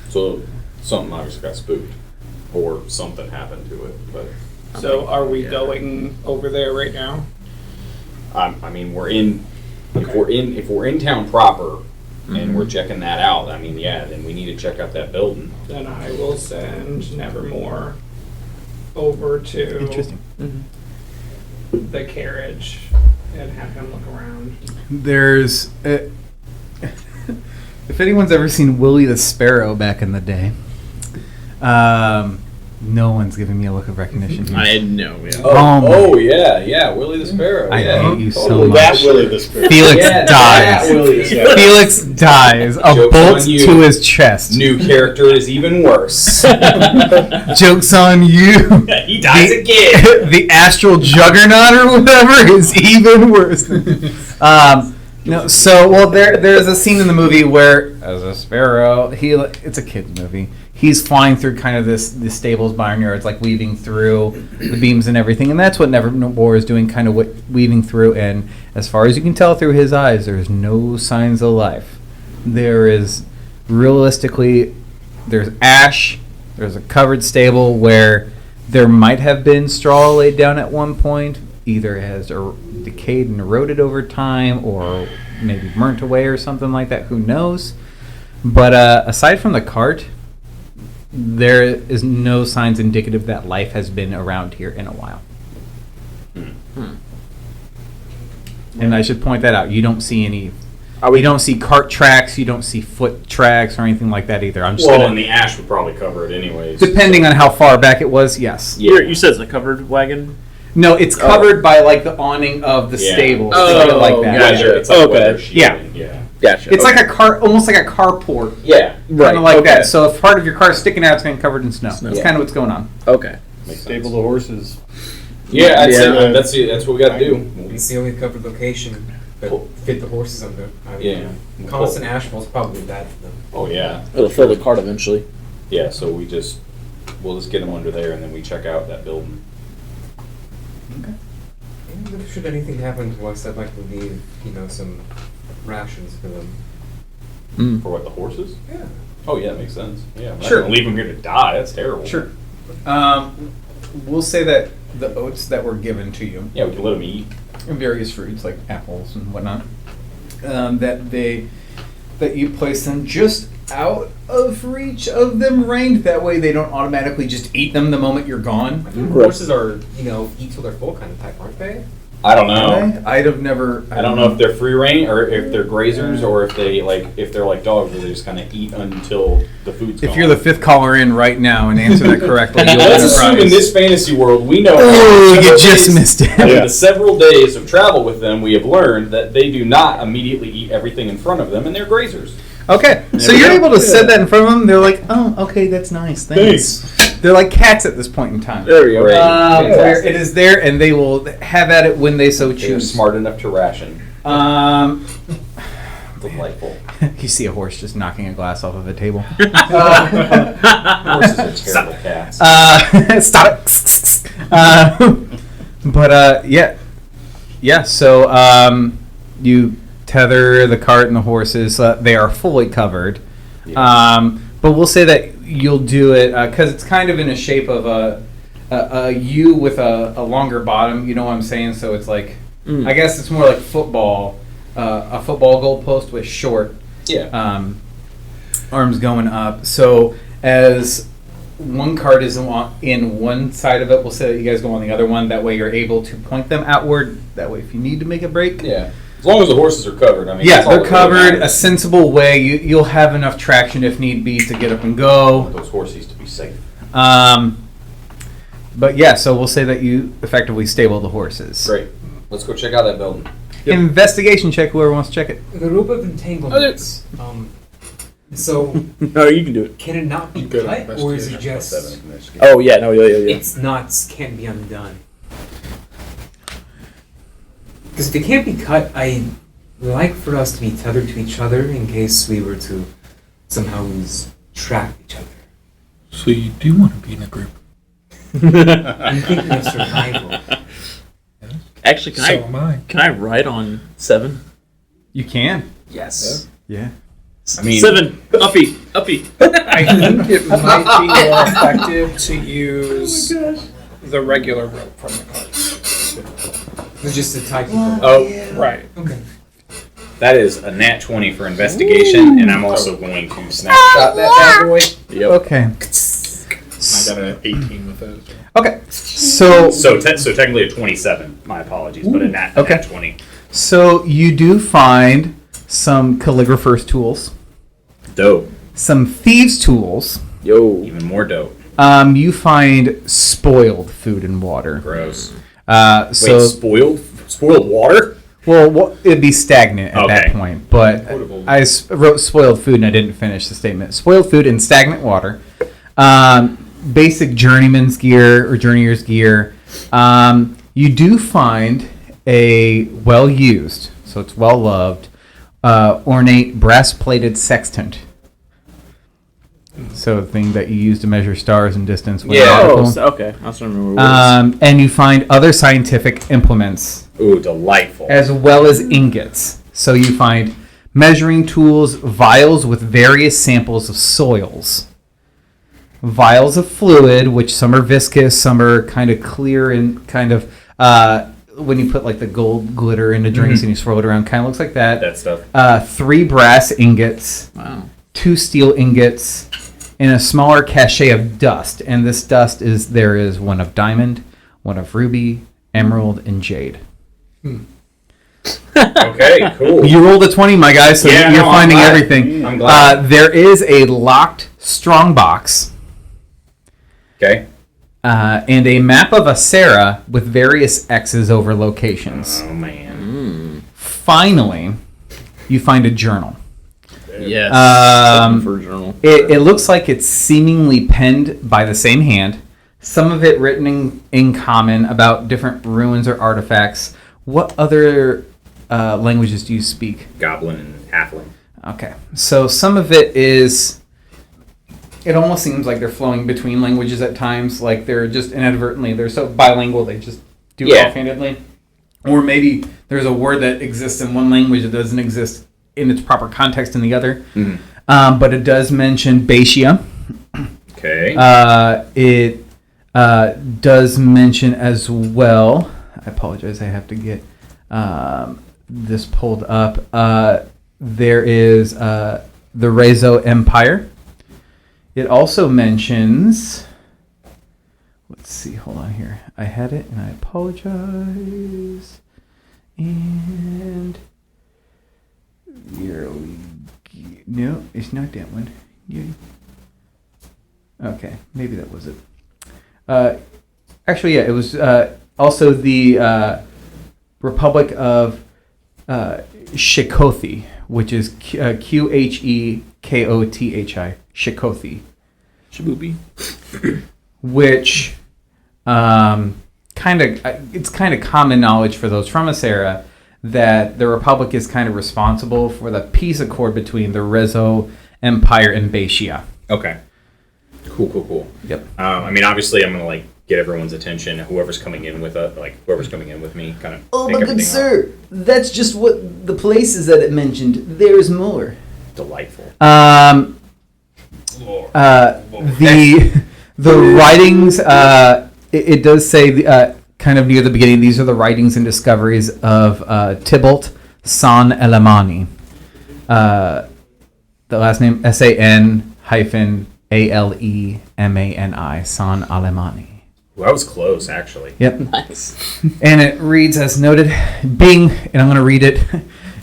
So something obviously got spooked, or something happened to it. But So are we going over there right now? I mean, if we're in town proper, and we're checking that out. I mean, yeah, then we need to check out that building. Then I will send Nevermore over to Interesting. the carriage and have him look around. There's if anyone's ever seen Willie the Sparrow back in the day, no one's giving me a look of recognition here. I know. Yeah. Oh yeah, Willie the Sparrow. I yeah. hate you so Totally. much. That Willie the Sparrow. Felix Yeah, dies. that Willie the Sparrow. Felix dies. A Joke's bolt on you. to his chest. New character is even worse. Joke's on you. He dies again. The astral juggernaut or whatever is even worse. No, so there's a scene in the movie where, as a sparrow, it's a kid's movie. He's flying through kind of this stables barnyards, like weaving through the beams and everything, and that's what Nevermore is doing, kind of weaving through. And as far as you can tell through his eyes, there's no signs of life. There is realistically, there's ash. There's a covered stable where there might have been straw laid down at one point. Either it has decayed and eroded over time, or maybe burnt away or something like that. Who knows? But aside from the cart, there is no signs indicative that life has been around here in a while. And I should point that out. You don't see any. You don't see cart tracks. You don't see foot tracks or anything like that either. I'm just and the ash would probably cover it anyways. depending on how far back it was. Yes. Yeah. You said it's a covered wagon. No, it's covered by like the awning of the stable. Think of it like that. Gotcha. It's like Okay. weather shielding, Yeah. yeah. Gotcha. It's like a car, almost like a carport, Yeah. kind of like okay. that. So if part of your car is sticking out, it's going to be covered in snow. That's Yeah. kind of what's going on. Okay. Makes Stable sense. the horses. Yeah, I'd say Yeah. that's what we got to do. It's the only covered location that fit the horses under. I mean, Yeah. constant asphalt's probably bad for them. Oh yeah. It'll fill the cart eventually. Yeah. So we'll just get them under there, and then we check out that building. And if should anything happen to us, I'd like to leave, some rations for them. For what, the horses? Yeah. Oh yeah, that makes sense. Yeah. We're Sure. not gonna leave them here to die. That's terrible. Sure. We'll say that the oats that were given to you, Yeah, we can let them eat. and various fruits like apples and whatnot, that you place them just out of reach of them rained. That way they don't automatically just eat them the moment you're gone. Horses are, eat till they're full kind of type, aren't they? I don't know. I'd have never. I don't know if they're free range or if they're grazers or if they're like dogs where they just kind of eat until the food's gone. If you're the fifth caller in right now and answer that correctly, you'll Let's win a assume in prize. this fantasy world we know. Oh, after you several just days- missed it. After the several days of travel with them, we have learned that they do not immediately eat everything in front of them, and they're grazers. Okay, so you're able to set that in front of them. They're like, "Oh, okay, that's nice. Thanks." They're like cats at this point in time. There we go. Great. Where it is there, and they will have at it when they so They're choose. smart enough to ration. Delightful. You see a horse just knocking a glass off of a table. Horses are terrible cats. Stop it. Yeah. So you tether the cart and the horses. They are fully covered. But we'll say that you'll do it because it's kind of in a shape of a U with a longer bottom. You know what I'm saying? So it's like, I guess it's more like football, a football goalpost with short arms going up. So as one cart is in one side of it, we'll say that you guys go on the other one. That way you're able to point them outward. That way if you need to make a break. Yeah. As long as the horses are covered. I mean, Yeah, that's all they're that really covered. A matters. sensible way. You'll have enough traction if need be to get up and go. Those horses to be safe. But yeah, so we'll say that you effectively stable the horses. Great. Let's go check out that building. Yep. Investigation check. Whoever wants to check it. The rope of entanglements. So No, you can do it. can it not be Good cut, or is it investigation. just Oh yeah, no, yeah. it's not can't be undone? Because if it can't be cut, I would like for us to be tethered to each other in case we were to somehow lose track of each other. So you do want to be in a group? I'm thinking of survival. Actually, So am I. can I write on 7? You can. Yes. Yeah. I mean, 7. Uppy. I think it might be more effective to use the regular rope from the cart. It's just to tie people. oh, Right. Okay. that is a nat 20 for investigation, and I'm also going to snapshot that bad boy. Yep. Okay. I got an 18 with it. Okay. So So technically a 27. My apologies, but a nat 20. so you do find some calligrapher's tools, Dope. some thieves' tools. Yo. Even more dope. You find spoiled food and water. Gross. So Wait, spoiled water? well, it'd be stagnant at that Okay. point. But Potable. I wrote spoiled food and I didn't finish the statement. Spoiled food and stagnant water. Basic journeyman's gear or journeyer's gear. You do find a well-used, so it's well-loved, ornate brass-plated sextant. So the thing that you use to measure stars and distance. When Oh, nautical. okay. I was remember what it was. And you find other scientific implements Ooh, delightful. as well as ingots. So you find measuring tools, vials with various samples of soils, vials of fluid, which some are viscous, some are kind of clear and kind of when you put like the gold glitter into drinks and you swirl it around, kind of looks like that. That stuff. 3 brass ingots, Wow. 2 steel ingots, and a smaller cachet of dust. And this dust there is one of diamond, one of ruby, emerald, and jade. Okay, cool. You rolled a 20, my guy, so Yeah, you're no, I'm finding glad. everything. I'm glad. There is a locked strong box Okay. and a map of Acera with various X's over locations. Oh, man. Finally, you find a journal. Yes. For a journal. It looks like it's seemingly penned by the same hand. Some of it written in common about different ruins or artifacts. What other languages do you speak? Goblin and halfling. Okay, so some of it is. It almost seems like they're flowing between languages at times. Like they're just inadvertently, they're so bilingual they just do it Yeah. offhandedly. Or maybe there's a word that exists in one language that doesn't exist in its proper context in the other. But it does mention Baetia. Okay. It does mention as well. I apologize. I have to get this pulled up. There is the Rezo Empire. It also mentions. Let's see. Hold on here. I had it, and I apologize. And no, it's not that one. Okay, maybe that was it. Actually, yeah, it was also the Republic of Shekothi, which is Qhekothi, Shekothi, Shaboopy. which it's kind of common knowledge for those from Acera that the Republic is kind of responsible for the peace accord between the Rezo Empire and Baetia. Okay. Cool. Yep. I mean, obviously, I'm gonna get everyone's attention. Whoever's coming in with whoever's coming in with me, kind of. Oh, take but good everything sir, that's just what the places that it mentioned. There's more. off. Delightful. The writings. It does say kind of near the beginning. These are the writings and discoveries of Tybalt San Alemani. The last name SAN-ALEMANI. San Alemani. Well, that was close, actually. Yep. Nice. And it reads as noted, being, and I'm going to read it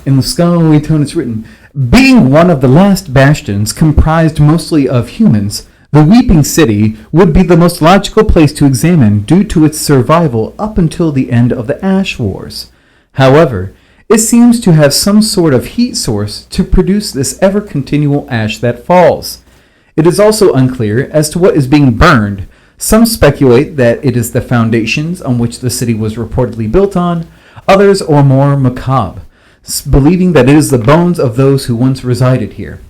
in the scholarly tone it's written, being one of the last bastions comprised mostly of humans, the Weeping City would be the most logical place to examine due to its survival up until the end of the Ash Wars. However, it seems to have some sort of heat source to produce this ever-continual ash that falls. It is also unclear as to what is being burned. Some speculate that it is the foundations on which the city was reportedly built on, others are more macabre, believing that it is the bones of those who once resided here.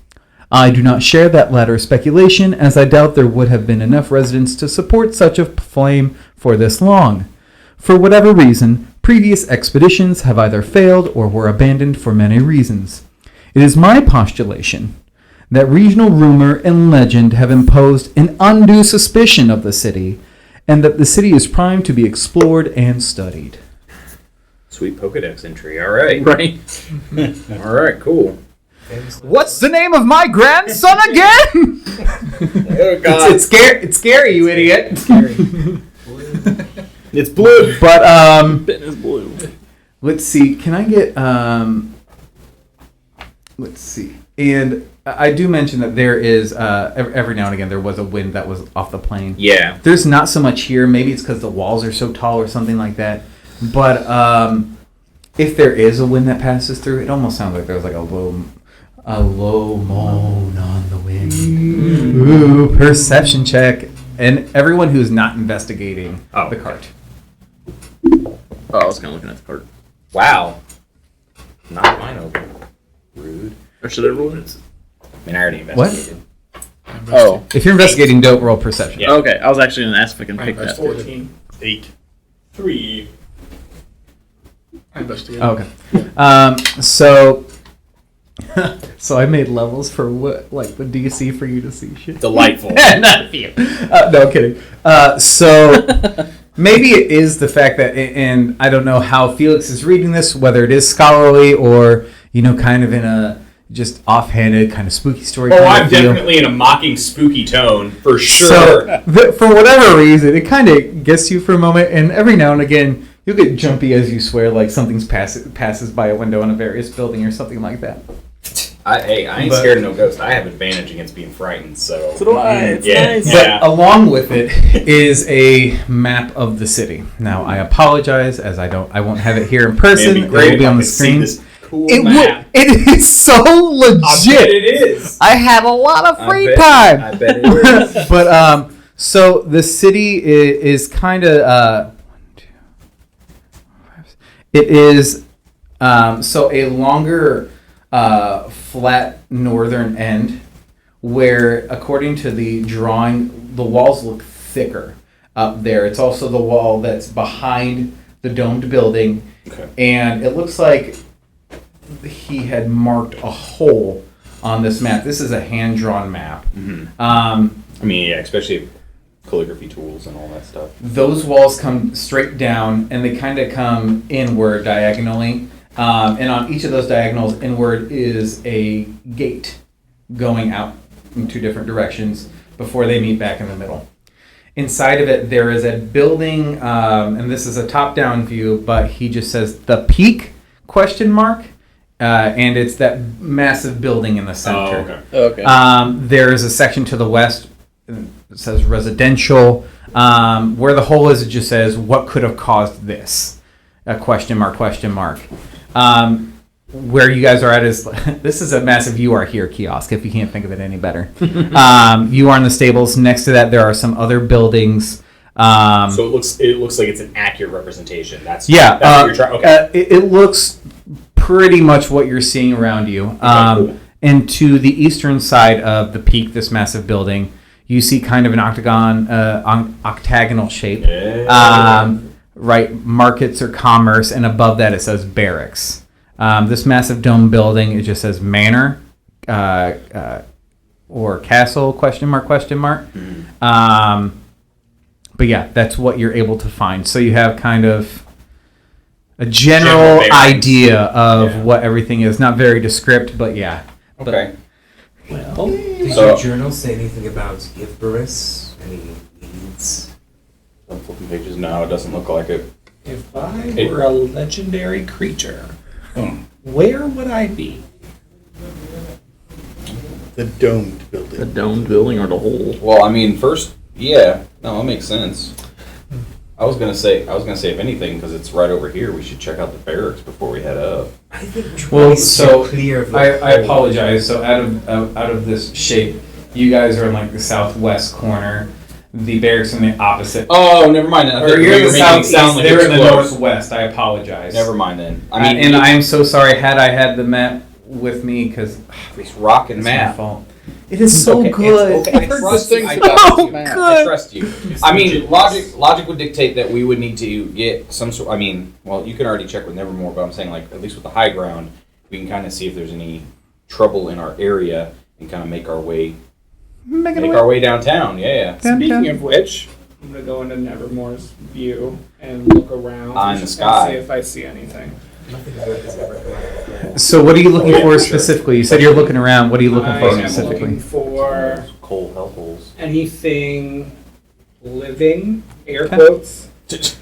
I do not share that latter speculation, as I doubt there would have been enough residents to support such a flame for this long. For whatever reason, Previous expeditions have either failed or were abandoned for many reasons. It is my postulation that regional rumor and legend have imposed an undue suspicion of the city, and that the city is primed to be explored and studied. Sweet Pokedex entry. All right. Right. All right. Cool. What's the name of my grandson again? Oh God. It's scary, you idiot. It's blue. But Finn is blue. let's see. Can I get let's see. And I do mention that there is every now and again there was a wind that was off the plane. Yeah. There's not so much here. Maybe it's because the walls are so tall or something like that. But if there is a wind that passes through, it almost sounds like there's like a low moan on the wind. Ooh, perception check. And everyone who's not investigating the cart. Oh, I was kind of looking at the card. Wow. Not mine open. Rude. Or should I roll it? I mean, I already investigated. Oh. If you're investigating, don't roll perception. Yeah. Okay, I was actually going to ask if I can pick that. 14. 8. 3. I investigated. Okay. So I made levels for what, like the DC for you to see shit. Delightful. Not for you. No, I'm kidding. So maybe it is the fact that, and I don't know how Felix is reading this, whether it is scholarly or kind of in a just offhanded kind of spooky story. Oh, kind I'm of feel. definitely in a mocking, spooky tone for sure. So for whatever reason, it kind of gets you for a moment, and every now and again. You'll get jumpy as you swear, like something's passes by a window in a various building or something like that. I ain't scared of no ghost. I have advantage against being frightened, so. So do I. It's nice. But along with it is a map of the city. Now I apologize, as I won't have it here in person. It'd be great It will be if I on the could see screen. this cool It map. it is so legit. I bet it is. I have a lot of free I time. bet it is. But so the city is kind of it is so a longer flat northern end where, according to the drawing, the walls look thicker up there. It's also the wall that's behind the domed building, and it looks like he had marked a hole on this map. This is a hand-drawn map. Mm-hmm. I mean, yeah, especially calligraphy tools and all that stuff. Those walls come straight down, and they kind of come inward diagonally. And on each of those diagonals inward is a gate going out in two different directions before they meet back in the middle. Inside of it, there is a building, and this is a top-down view, but he just says the peak ? And it's that massive building in the center. Oh, okay. Okay. There is a section to the west. It says residential. Where the hole is, it just says, what could have caused this? ? Where you guys are at is, this is a massive "you are here" kiosk, if you can't think of it any better. You are in the stables. Next to that, there are some other buildings. So it looks like it's an accurate representation. That's Yeah. what you're trying. Okay. It looks pretty much what you're seeing around you. Cool. And to the eastern side of the peak, this massive building, you see kind of an octagonal shape. Yeah. Right, markets or commerce, and above that it says barracks. This massive dome building, it just says manor or castle ? But yeah, that's what you're able to find. So you have kind of a general idea of what everything is. Not very descript, but yeah. Okay. Well, did So- your journal say anything about Ifbarus? Any leads? I'm flipping pages. No, it doesn't look like it. If I were a legendary creature, where would I be? The domed building. The domed building or the hole? Well, I mean, first, yeah, no, that makes sense. I was gonna say, if anything, because it's right over here, we should check out the barracks before we head up. I think Well, it's so clear of the I hole. apologize. So out of this shape, you guys are in like the southwest corner. The barracks in the opposite. Oh, never mind. I Or thought you you're in were the making it southeast. sound like They're it's in the close. northwest. I apologize. Never mind then. I mean, and I am so sorry. Had I had the map with me, because these rocking it's my map. fault. It is so Okay, good. okay, I trust you. I so trust you. good. I trust you. I mean, logic would dictate that we would need to get some sort. I mean, well, you can already check with Nevermore, but I'm saying like at least with the high ground, we can kind of see if there's any trouble in our area and kind of make our way downtown. Yeah. Speaking of which, I'm gonna go into Nevermore's view and look around In the sky. and see if I see anything. So what are you looking for specifically? You said you're looking around. What are you looking I for am specifically? looking for Coal hellholes. anything living, air quotes,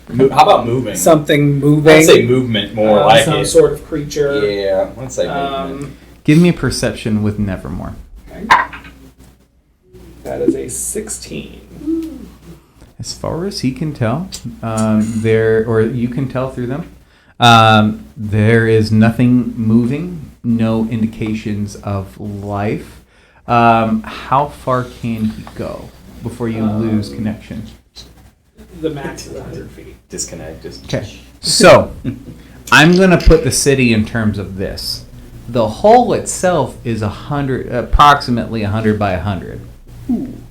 How about moving? something moving. I'd say movement more like some it. sort of creature. Yeah, let's say movement. Give me a perception with Nevermore. Okay. That is a 16. As far as he can tell, you can tell through them, there is nothing moving, no indications of life. How far can he go before you lose connection? The max is 100 feet. Disconnect. Okay, so I'm going to put the city in terms of this. The hole itself is approximately 100 by 100. In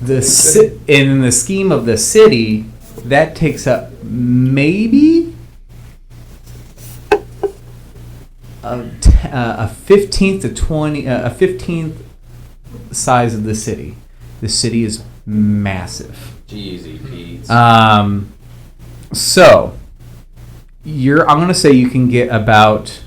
the scheme of the city, that takes up maybe a 15th to 20, a 15th size of the city. The city is massive. Jeezy Pete. So I'm gonna say you can get about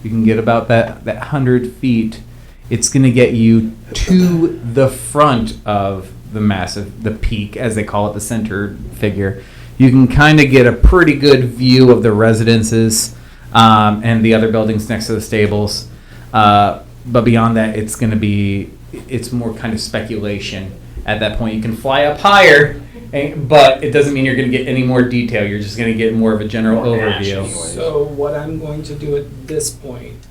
that 100 feet. It's gonna get you to the front of the peak, as they call it, the center figure. You can kind of get a pretty good view of the residences and the other buildings next to the stables. But beyond that, it's more kind of speculation. At that point, you can fly up higher, but it doesn't mean you're going to get any more detail. You're just going to get more of a general overview. So what I'm going to do at this point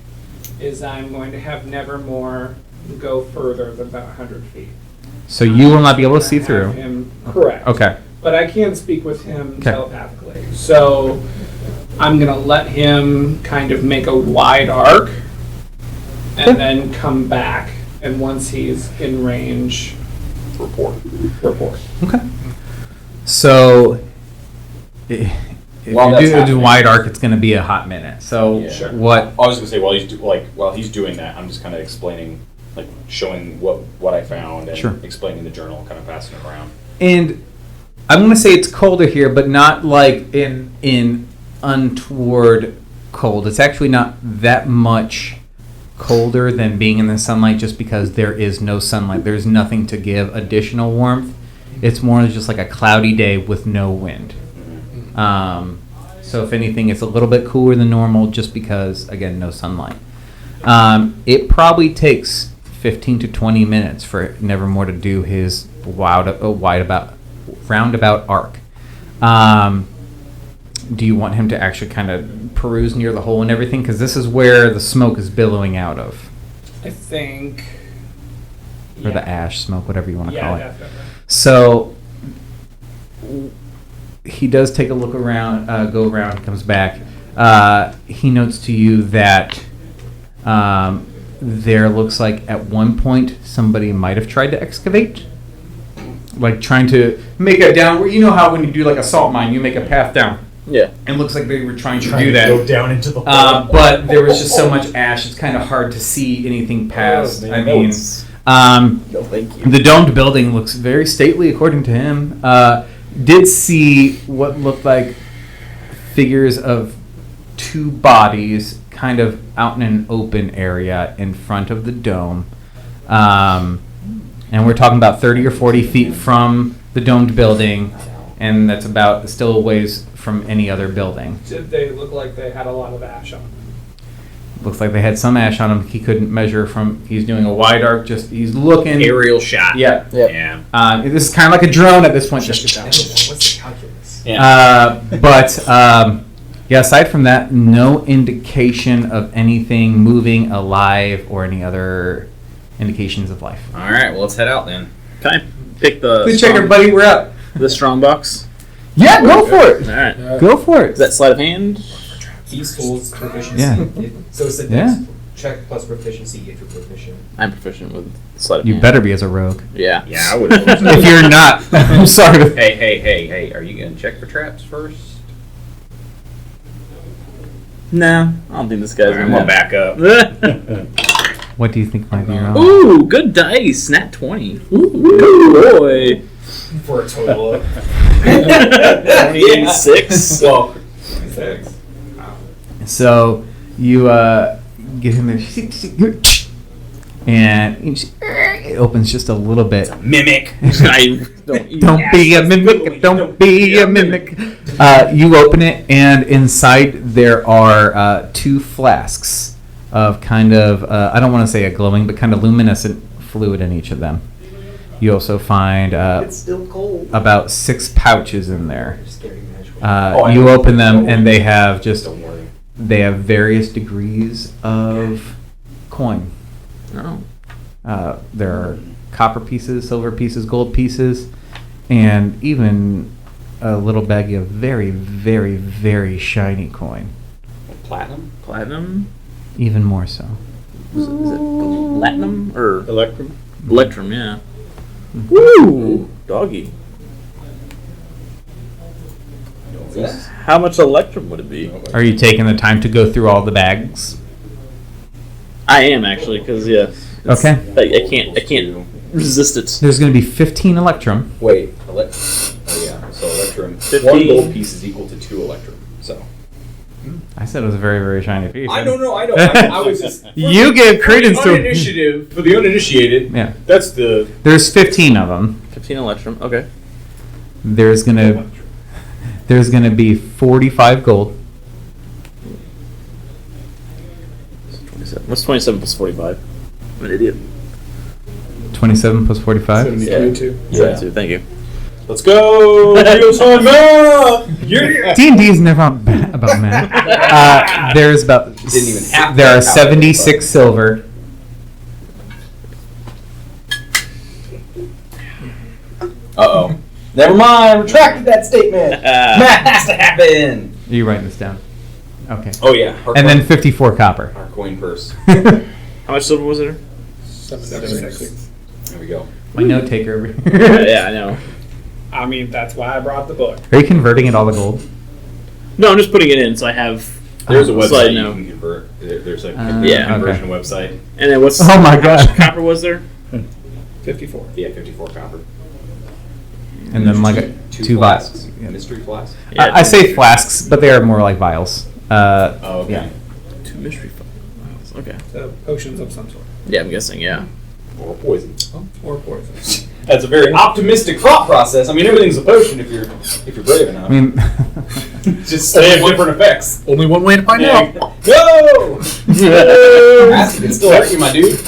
is I'm going to have Nevermore go further than about 100 feet. So you will not be able to see through. Correct. Okay. But I can speak with him telepathically. So I'm going to let him kind of make a wide arc and then come back. And once he's in range, report. Okay. So if you do wide arc, it's going to be a hot minute. So what? I was going to say while he's doing that, I'm just kind of explaining, like showing what I found and explaining the journal, kind of passing it around. And I'm going to say it's colder here, but not like in untoward cold. It's actually not that much colder than being in the sunlight, just because there is no sunlight. There's nothing to give additional warmth. It's more just like a cloudy day with no wind. So if anything, it's a little bit cooler than normal, just because, again, no sunlight. It probably takes 15 to 20 minutes for Nevermore to do his roundabout arc. Do you want him to actually kind of peruse near the hole and everything? Because this is where the smoke is billowing out of. I think. Or the ash smoke, whatever you want to call it. Definitely. So he does take a look around, go around, comes back. He notes to you that there looks like at one point somebody might have tried to excavate. Like trying to make a downward. You know how when you do like a salt mine, you make a path down. Yeah. It looks like they were trying to do that. Go down into the hole. But there was just so much ash, it's kind of hard to see anything past. No, thank you. The domed building looks very stately, according to him. Did see what looked like figures of two bodies kind of out in an open area in front of the dome. And we're talking about 30 or 40 feet from the domed building, and that's about still a ways from any other building. Did they look like they had a lot of ash on them? Looks like they had some ash on them. He couldn't measure from. He's doing a wide arc. He's looking. Aerial shot. Yeah. Yeah. This is kind of like a drone at this point. What's the calculus? Yeah. Aside from that, no indication of anything moving, alive, or any other indications of life. All right. Well, let's head out then. Can I pick the Good check, everybody. We're up. the strong box? Yeah, go for it. All right. Go for it. Is that sleight of hand? These tools proficiency. Yeah. So it's the Yeah. check plus proficiency if you're proficient. I'm proficient with sleight of You hand. better be as a rogue. Yeah. Yeah, I would. If you're not, I'm sorry. Hey! Are you gonna check for traps first? No, I don't think this guy's I'm gonna back up. What do you think might be wrong? Ooh, good dice. Nat 20. Ooh, good boy. For a total of 26. Well, So you get him there, and it opens just a little bit. mimic. Don't be a mimic. Don't be a mimic. You open it, and inside there are 2 flasks of kind of, I don't want to say a glowing, but kind of luminescent fluid in each of them. You also find It's still cold. about 6 pouches in there. scary magical. You open them, and they have just Don't worry. they have various degrees of coin. Oh. There are copper pieces, silver pieces, gold pieces, and even a little baggie of very, very, very shiny coin. Platinum. Platinum? Even more so. Is it platinum or Electrum? electrum? Yeah. Woo! Doggy. How much electrum would it be? Are you taking the time to go through all the bags? I am actually, because Okay. I can't resist it. There's going to be 15 electrum. Wait. Oh yeah. So electrum. 15. 1 gold piece is equal to 2 electrum. So. I said it was a very, very shiny piece. I know. I was just. You give credence to uninitiative for the uninitiated. Yeah. That's the. There's 15 of them. 15 electrum. Okay. There's gonna be 45 gold. 27. What's 27 plus 45? I'm an idiot. 27 plus 45. 22. Yeah. Thank you. Let's go. D&D is never about math. There's about Didn't even have there to are calculate, 76 but- silver. Uh-oh. Never mind. Retracted that statement. Math has to happen. Are you writing this down? Okay. Oh yeah. Our And then coin- 54 copper. our coin purse. How much silver was there? 76. There we go. My note taker over here. Yeah, I know. I mean, that's why I brought the book. Are you converting it all to gold? No, I'm just putting it in, so I have. There's a So I website you know. can convert. There's a Yeah. conversion website. And then what's? Oh my how much God. copper was there? 54. Yeah, 54 copper. And then like two flasks. vials. Yeah. Mystery flasks. Yeah, I say flasks, but they are more like vials. Oh, okay. Yeah. 2 mystery files. Okay. So potions of some sort. Yeah, I'm guessing. Yeah. Or poison. Or poison. That's a very optimistic thought process. I mean, everything's a potion if you're brave enough. I mean, Just they have different effects. Only one way to find out. Go! Acid can still hurt you, my dude.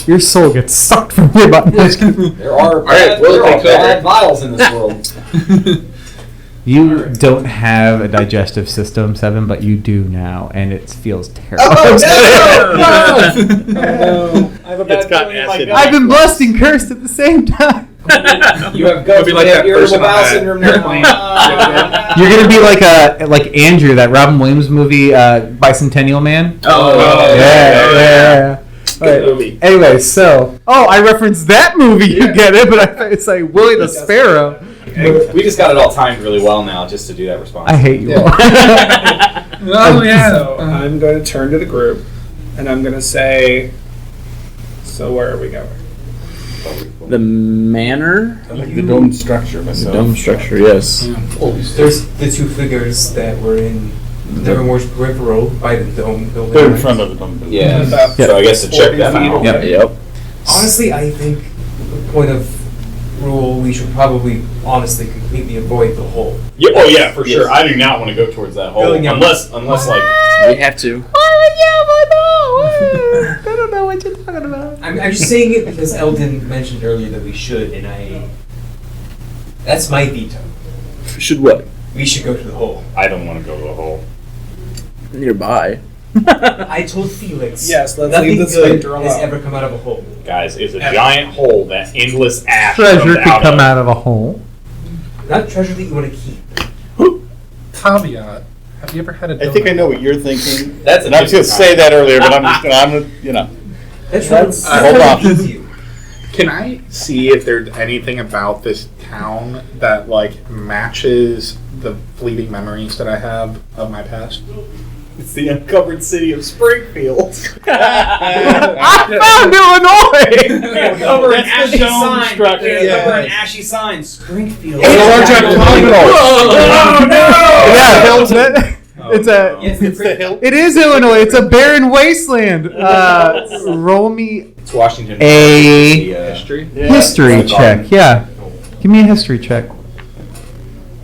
your soul gets sucked from your butt. There are bad vials in this world. You don't have a digestive system, Seven, but you do now, and it feels terrible. Oh, no! I have a It's got acid. I've been blessed and cursed at the same time. You have guts, be like you have that irritable person on bowel that. syndrome. Never mind. You're gonna be like Andrew, that Robin Williams movie, Bicentennial Man. Oh, Yeah. Good movie. Anyway, so I referenced that movie. You get it, but I thought it's like Willie the Sparrow. We just got it all timed really well now, just to do that response. I hate you all. Oh, yeah. So I'm going to turn to the group, and I'm going to say, so where are we going? The manor. I like the dome structure myself. Dome structure. Yes. There's the 2 figures that were in Nevermore's peripheral by the dome building. They're in front of the dome building. Yeah. About So I guess to check 40 that feet out. away. Yep. Honestly, I think the point of rule, we should probably honestly completely avoid the hole. Yeah, oh yeah, for sure. Yes. I do not want to go towards that hole Building up. unless like We have to. I don't know what you're talking about. I'm just saying it because Eldon mentioned earlier that we should, and that's my veto. Should what? We should go to the hole. I don't want to go to a hole. Nearby. I told Felix. Yes, let's nothing leave the good sphincter has alone. ever come out of a hole. Guys, it's a giant hole that endless ash Treasure comes could out come of. out of a hole. Not treasure that you want to keep. Caveat. Have You ever had a donut? I think I know what you're thinking. That's and I was going to say that earlier, but I'm just going to, That's hold on. you. Can I see if there's anything about this town that like matches the fleeting memories that I have of my past? It's the uncovered city of Springfield. I found Illinois. Cover an That's the ashy dome sign. structure. Cover an ashy sign. Springfield. Oh no! Yeah, Hilton. It's a. It's the hill. It is Illinois. It's a barren wasteland. Roll me It's Washington. A history. history check. Yeah, give me a history check.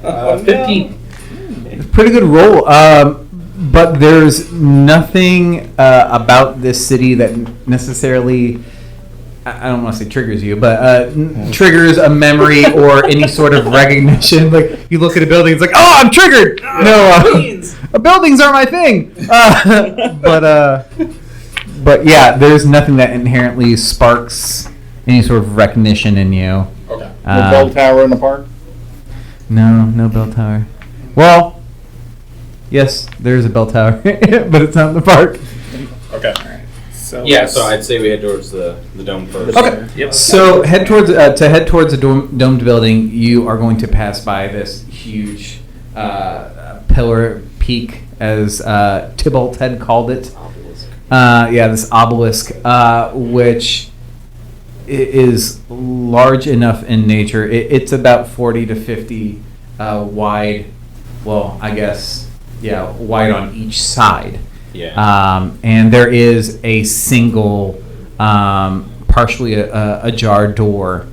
15. Pretty good roll. But there's nothing about this city that necessarily, I don't want to say triggers you, but triggers a memory or any sort of recognition. Like, you look at a building, it's like, oh, I'm triggered! No, buildings are my thing! But yeah, there's nothing that inherently sparks any sort of recognition in you. Okay. The bell tower in the park? No bell tower. Well, yes, there's a bell tower, but it's not in the park. Okay. So Yeah, so I'd say we head towards the dome first. Okay. Yep. So head towards the domed building. You are going to pass by this huge pillar peak, as Tybalt had called it. This obelisk, which is large enough in nature. It's about 40 to 50 wide. Well, I guess. Yeah, wide on each side. Yeah. And there is a single, partially ajar door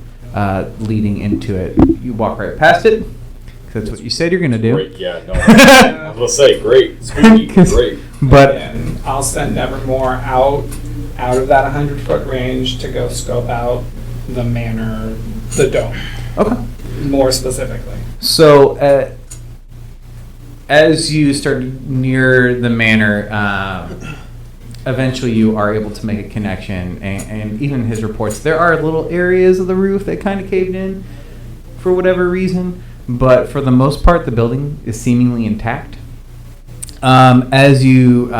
leading into it. You walk right past it, 'cause that's what you said you're going to do. Great, yeah, no. I was gonna say, great, spooky, great. But and I'll send Evermore out of that 100-foot range to go scope out the manor, the dome, okay. more specifically. So as you start near the manor, eventually you are able to make a connection, and even his reports, there are little areas of the roof that kind of caved in for whatever reason, but for the most part the building is seemingly intact. As you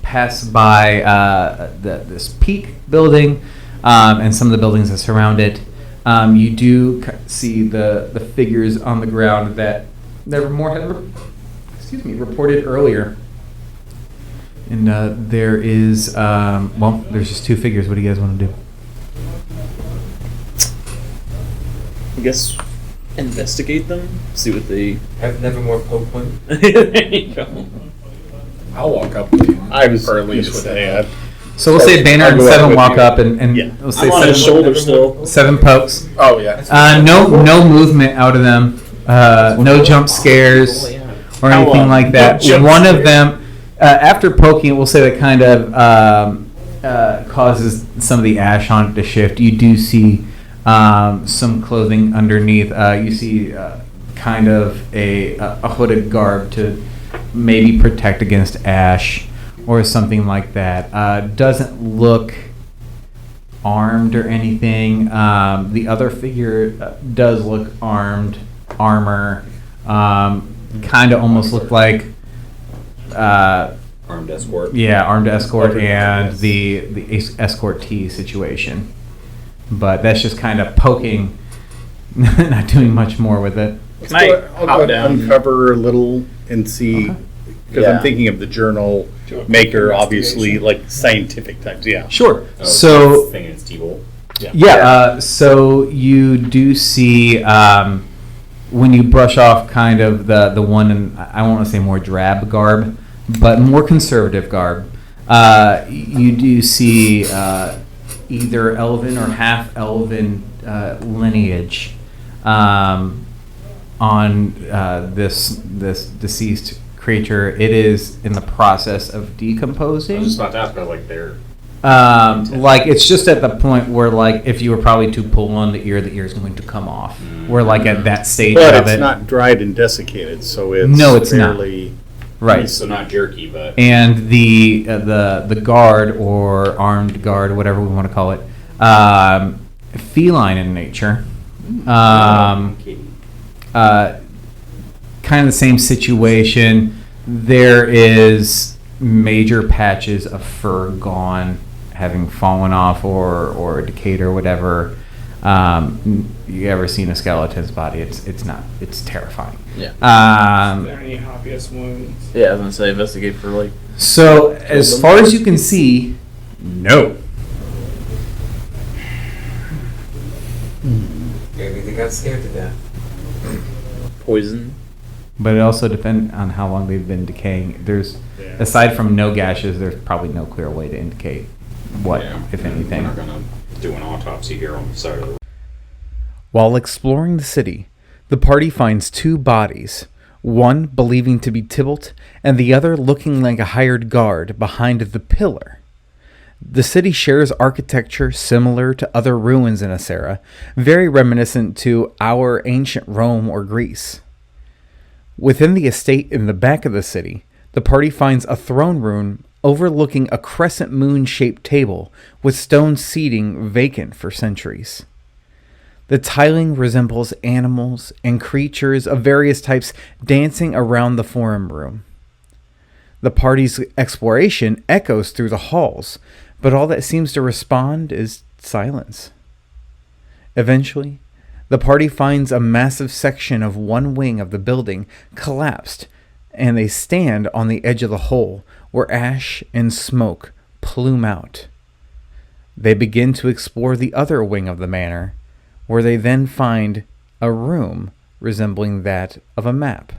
pass by this peak building and some of the buildings that surround it, you do see the figures on the ground that Nevermore had reported earlier. And there is, there's just two figures. What do you guys want to do? I guess investigate them, see what they. Have Nevermore poke one. There you go. I'll walk up with you. I was Or at least with that. So we'll say Banner I'll and go up Seven with walk you. up, and Yeah. we'll say I'm on his seven, shoulder still. 7 pokes. Oh, yeah. No movement out of them. No jump scares or How anything long? like No that. jump One of scares. them, after poking, we'll say that kind of causes some of the ash on it to shift. You do see some clothing underneath. You see kind of a hooded garb to maybe protect against ash or something like that. Doesn't look armed or anything. The other figure does look armed, armor. Kind of almost looked like Armed escort. yeah, armed escort and the escort T situation. But that's just kind of poking, not doing much more with it. Can I hop down? Uncover a little and see, because Yeah. I'm thinking of the journal Do a maker, obviously, like scientific types. Yeah. Sure. Oh, So thinking it's T-Bolt. yeah, so you do see when you brush off kind of the one, and I won't want to say more drab garb, but more conservative garb. You do see either elven or half elven lineage on this deceased creature. It is in the process of I was decomposing. just about to ask about like their. Like it's just at the point where, like, if you were probably to pull on the ear is going to come off. We're like at that stage But of it's it. not dried and desiccated, so it's No, it's not. fairly. Right. So not jerky, but. And the guard or armed guard, whatever we want to call it, feline in nature. Kind of the same situation. there is major patches of fur gone, having fallen off or decayed or whatever. You ever seen a skeleton's body? It's terrifying. Yeah. Are there any obvious wounds? Yeah, I was gonna say investigate for like. So as far as you can see, no. Maybe they got scared to death. Poison. But it also depends on how long they've been decaying. There's, aside from no gashes, there's probably no clear way to indicate what, if anything. We're not gonna do an autopsy here on the side of the road. While exploring the city, the party finds two bodies, one believing to be Tybalt and the other looking like a hired guard behind the pillar. The city shares architecture similar to other ruins in Asera, very reminiscent to our ancient Rome or Greece. Within the estate in the back of the city, the party finds a throne room overlooking a crescent moon-shaped table with stone seating vacant for centuries. The tiling resembles animals and creatures of various types dancing around the forum room. The party's exploration echoes through the halls, but all that seems to respond is silence. Eventually, the party finds a massive section of one wing of the building collapsed, and they stand on the edge of the hole where ash and smoke plume out. They begin to explore the other wing of the manor, where they then find a room resembling that of a map.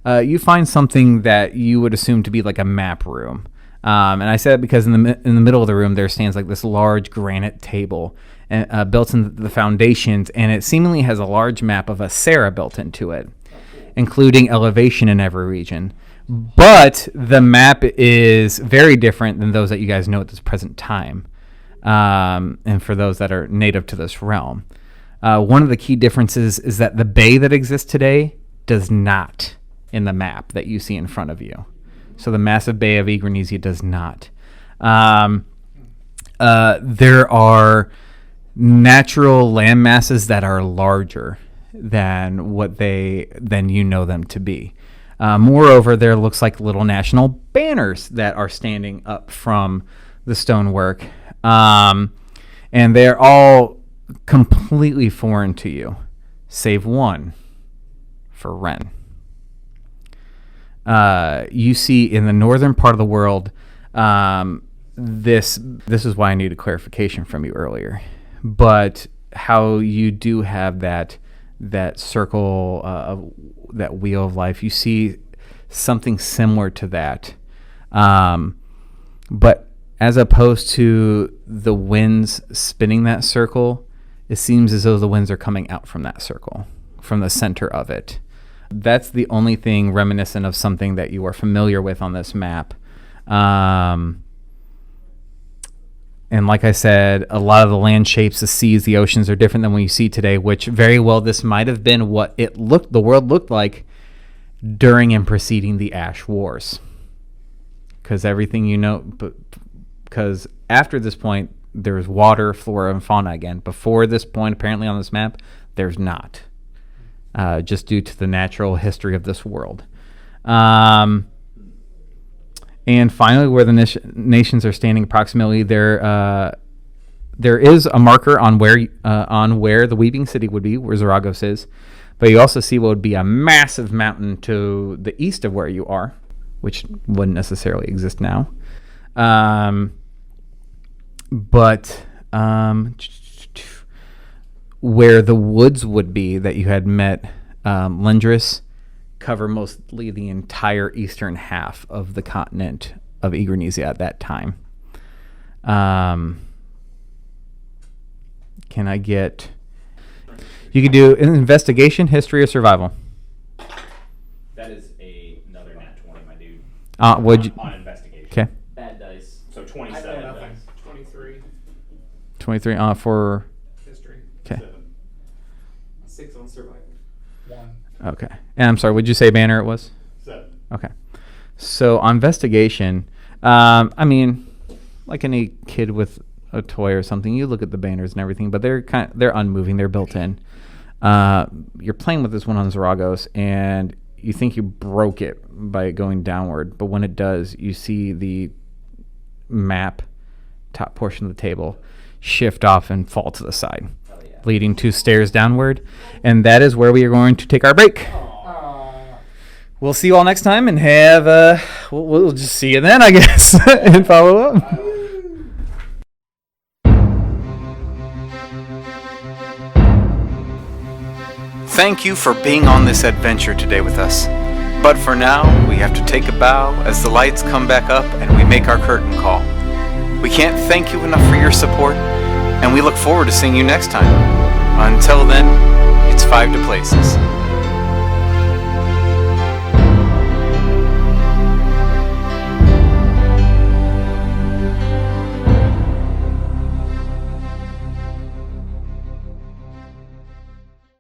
You find something that you would assume to be like a map room. And I said it because in the middle of the room there stands like this large granite table built into the foundations, and it seemingly has a large map of Asera built into it, including elevation in every region. But the map is very different than those that you guys know at this present time, and for those that are native to this realm. One of the key differences is that the bay that exists today does not in the map that you see in front of you. So the massive bay of Igranizia does not. There are natural land masses that are larger than you know them to be. Moreover, there looks like little national banners that are standing up from the stonework, and they're all completely foreign to you, save one for Ren. You see in the northern part of the world, this is why I needed clarification from you earlier, but how you do have that circle of that wheel of life. You see something similar to that, but as opposed to the winds spinning that circle, it seems as though the winds are coming out from that circle, from the center of it. That's the only thing reminiscent of something that you are familiar with on this map. And like I said, a lot of the land shapes, the seas, the oceans are different than what you see today, which very well this might have been what the world looked like during and preceding the Ash Wars. Because everything because after this point, there's water, flora, and fauna again. Before this point, apparently on this map, there's not. Just due to the natural history of this world. And finally, where the nations are standing approximately, there is a marker on where the Weeping City would be, where Zyragos is. But you also see what would be a massive mountain to the east of where you are, which wouldn't necessarily exist now. But where the woods would be that you had met Lendris cover mostly the entire eastern half of the continent of Igranizia at that time. Can I get... You could do an investigation, history, or survival. That is another nat 20, my dude. On investigation. Okay. Bad dice. So I 27 got nothing. dice. 23. 23 for... History. Okay. 6 on survival. 1. Okay. And I'm sorry, would you say banner it was? 7. Okay. So on investigation, I mean, like any kid with a toy or something, you look at the banners and everything, but they're unmoving, they're built in. You're playing with this one on Zyragos, and you think you broke it by going downward, but when it does, you see the map, top portion of the table, shift off and fall to the side, leading to stairs downward. And that is where we are going to take our break. We'll see you all next time, and have we'll just see you then, I guess, and follow up. Thank you for being on this adventure today with us. But for now, we have to take a bow as the lights come back up and we make our curtain call. We can't thank you enough for your support, and we look forward to seeing you next time. Until then, it's 5 to Places.